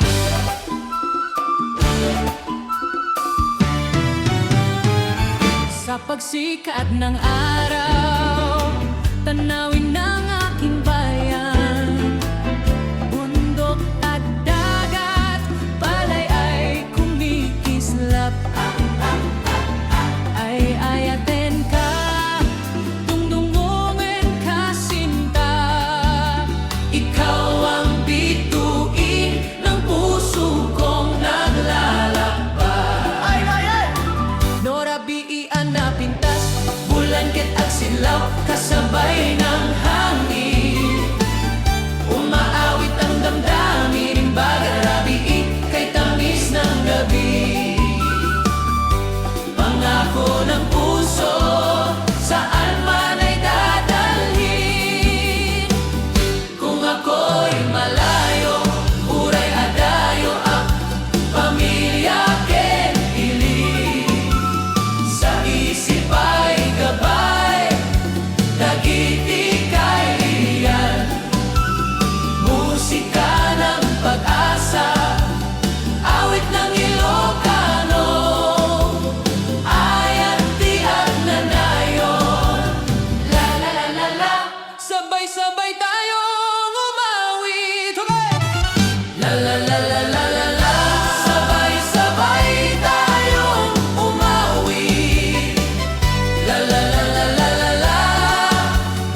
Sa pagsikat ng araw, tanawin ng aking bayan. Bundok at dagat, palay ay kumikislap. Ay ayaten ka, tungtungungin ka sinta. Ikaw ang bituin ng puso kong naglalakbay. Nora biian na pintas, bulangkit at silaw, kasabay ng hangin. Umaawit ang damdamin, imbaga rabiin, kay tamis ng gabi. Pangako ng puso, saan man ay dadalhin. Kung ako'y malayo, uray adayo ang pamilya ken ilig. Sa isip ay gabay, dagiti kay iyan. Musika ng pag-asa, awit ng Ilocano, ayat tiyak na nayon. La la la la la, sabay-sabay tayong umawit. Okay! La la la la la la la, sabay-sabay tayong umawit. La la la la la la la,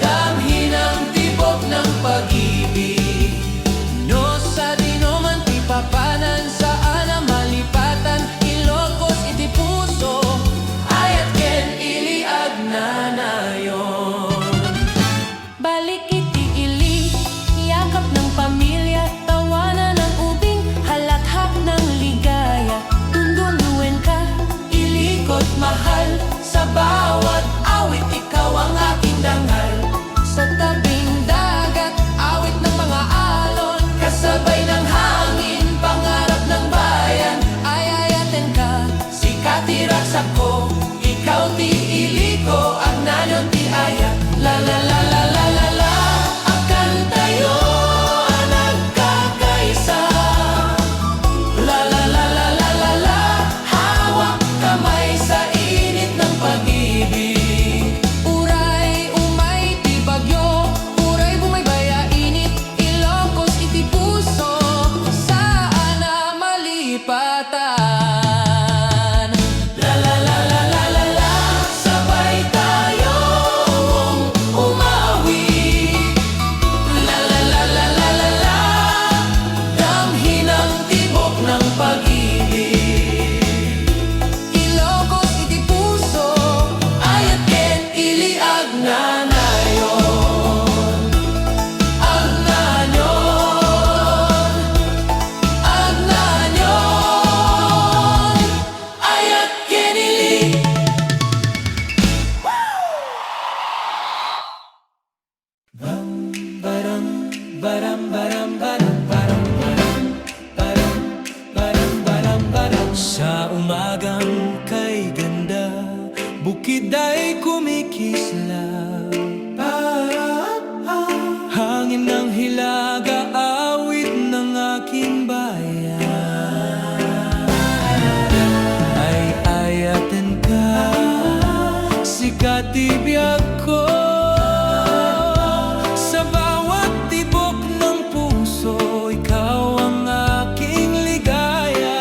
damhin ang tibok ng pag-ibig. No sa dino man ti papanan, saan ang malipatan, Ilocos iti puso, ayat ken iliag na nayon. Balik iti ili, yakap ng pamilya, tawanan ng ubing, halakhak ng ligaya. Tunduluin ka, ilikot mahal, sa bawat awit ikaw ang aking dangal. Sa tabing dagat, awit ng mga alon, kasabay ng hangin, pangarap ng bayan. Ay ayaten ka, sikat iraksak ko, ikaw ti iliko, ang nanyon ti aya. La la la la la la la, akan tayo ang nagkakaisa. La la la la la la la, hawak kamay sa init ng pag-ibig. Uray umay ti bagyo, uray bumaybaya init, Ilocos iti puso, saan na malipatan. La la la la la la la, sabay tayong umawit. La la la la la la la, damhin ang tibok ng pag-ibig. Ilocos iti puso, ayat ken iliag na nayon. Ag nanyon, ayat ken ili. Sa umagang kay ganda, bukid ay kumikislap. Hangin ng hilaga, awit ng aking bayan. Ay ayaten ka, sikat ibiyag ko. Sa bawat tibok ng puso, ikaw ang aking ligaya.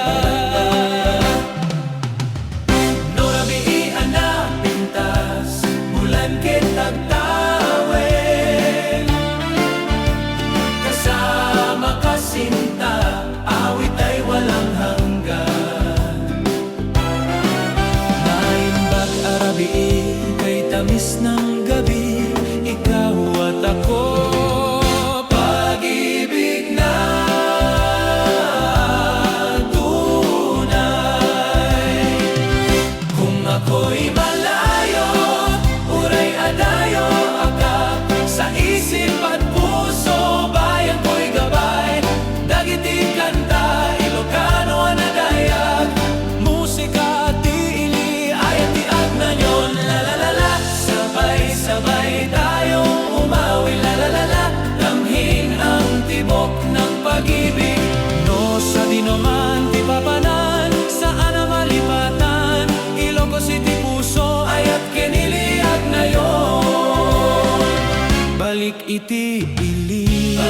Balikiti-ili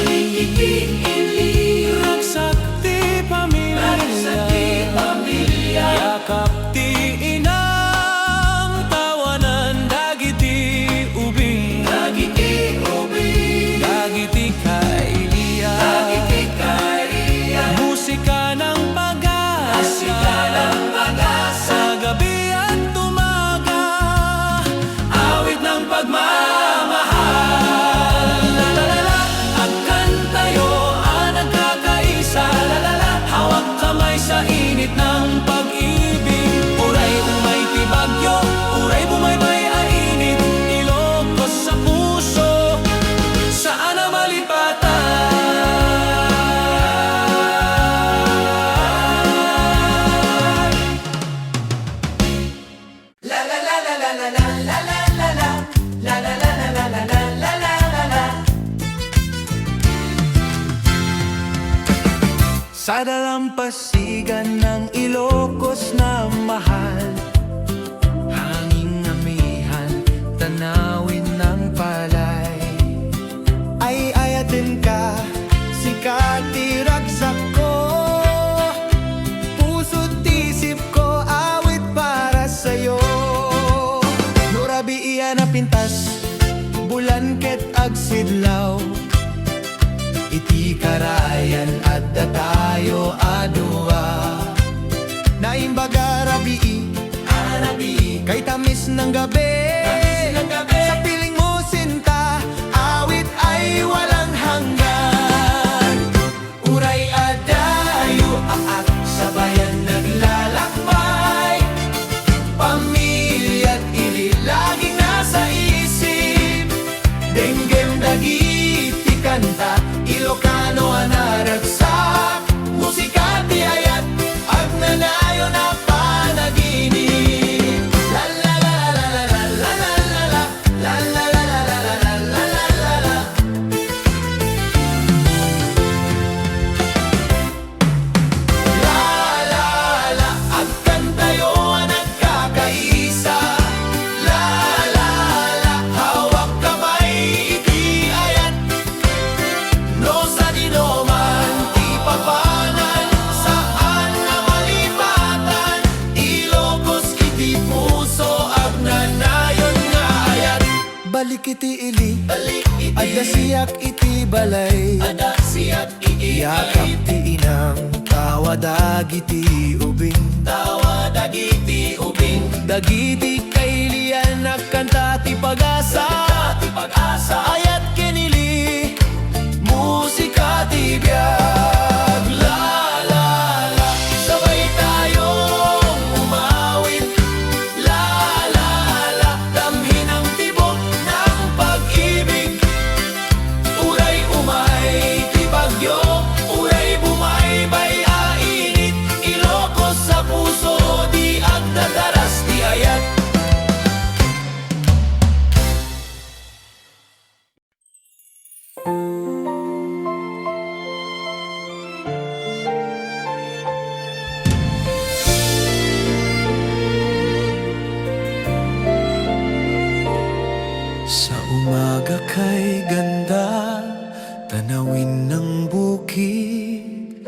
Ragsak ti pamilya Yakap ti inang tawanan Dagiti ubing Dagiti kailiya Musika ng pag-asa Sa gabi at umaga Awit ng pagmamahal Lalalala, agkan tayo ang nagkakaisa Lalala, hawak kamay sa init ng pag-ibig Uray umay ti bagyo, uray bumaybay ainit Ilocos sa puso, saan na malipatan Sa dalampasigan ng Ilocos na mahal Hanging amihan, tanawin ng palay Ay ayatin ka, sikati ragsak ko Puso't isip ko, awit para sa'yo Nurabi iyan na pintas, bulan ket agsidlaw Iti karayan at datayo adua Naimbaga rabii Kay tamis ng gabi Sa piling mo sinta Awit ay walang hanggan Uray adayo aak Sabayan naglalakbay Pamilya't ili Laging nasa isip Denggem dagiti kanta Ilocano anaragsak Musika ti ayat Agnanayo na panaginip La la la la la la la la la La la la la la la la la la la La la la Agkan tayo ang nagkakaisa La la la Hawak kamay iti ayat No sa dinoman, di papanan Saan na malipatan Ilocos iti puso Agnanayon nga ayat Balikiti ili Adda siyak iti balay Yakap ti inang Tawadagiti ubing Dagiti kailian Nakanta ti pag-asa Ayat kinili Musika ti biyag La la la Sabay tayong umawit La la la Damhin ang tibok ng pag-ibig Uray umay ti bagyo Uray bumaybay ainit Ilocos sa puso Di agdadaras ti ayat Sa umaga kay ganda Tanawin ng bukid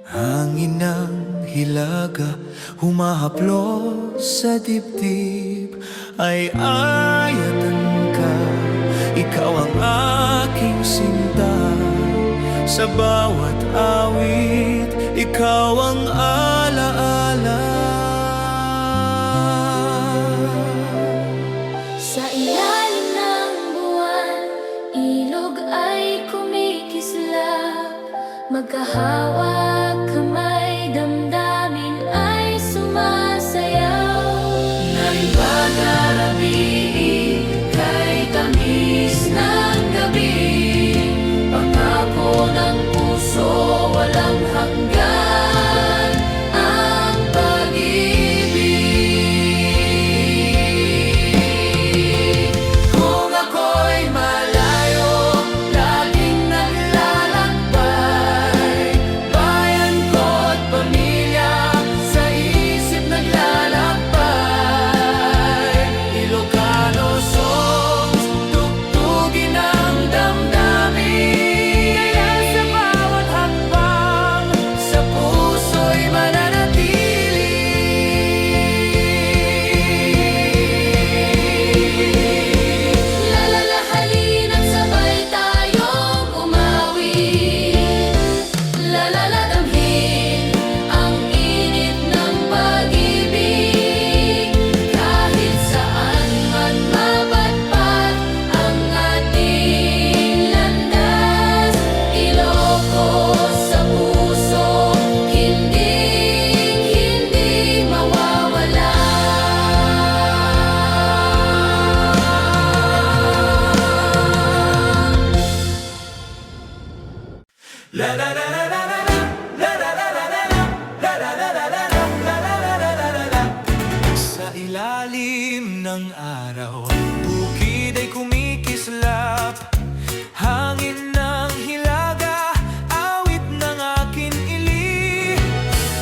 Hangin ng hilaga Humahaplos sa dibdib Ay ayatan ka Ikaw ang aking sinta Sa bawat awit Ikaw ang alaala Sa ilalim ng buwan, ilog ay kumikislap Magkahawak kamay, damdamin ay sumasayaw Naibaga rabii, kay tamis ng gabi Pangako ng puso, walang hanggan Ang pag-ibig Kung ako'y malayo, laging naglalakbay Bayan ko't pamilya La la la la la la la la la la la la la la la la la. Sa ilalim ng araw, bukid ay kumikislap, hangin ng hilaga, awit ng akin ili.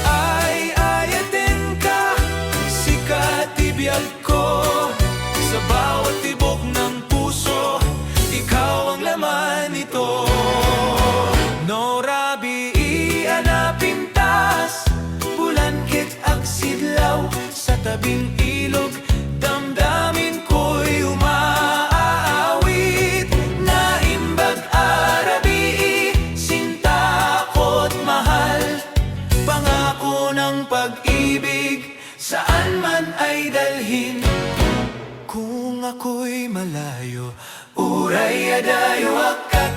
Ay ayatin ka, sikat ibiyag ko, sa bawat tibok ng puso, ikaw ang laman nito. Norabi ianapintas, bulangkit agsidlaw, sa tabing ilog, damdamin ko'y umaawit. Naimbag arabi, sinta ko't mahal, pangako ng pag-ibig, saan man ay dalhin. Kung ako'y malayo, uray adayo akat,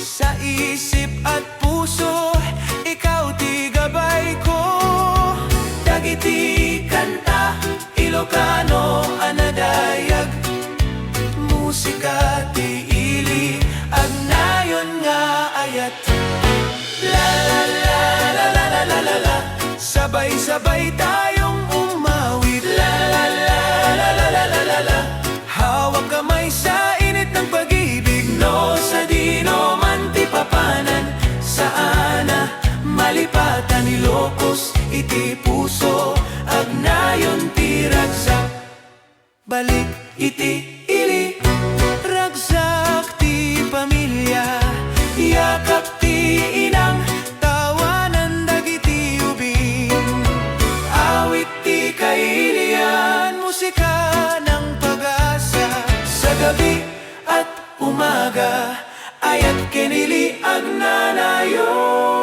sa isip at puso, ikaw ti gabay ko. Dagiti kanta, Ilocano, anadayag, musika ti ili, agnayon nga ayat. La la la la la la la la la, sabay-sabay tayong umawit. La la la la la la la la la, hawak kamay sa init ng pag-ibig. No sa dino man ti papanan, saana malipatan Ilocos, iti puso, agnayon ti ragsak, balik iti ili, ragsak ti pamilya, yakap ti inang, tawanan dagiti ubing, awit ti kailian, musika ng pag-asa, sa gabi at umaga, ayat kinili agnanayon.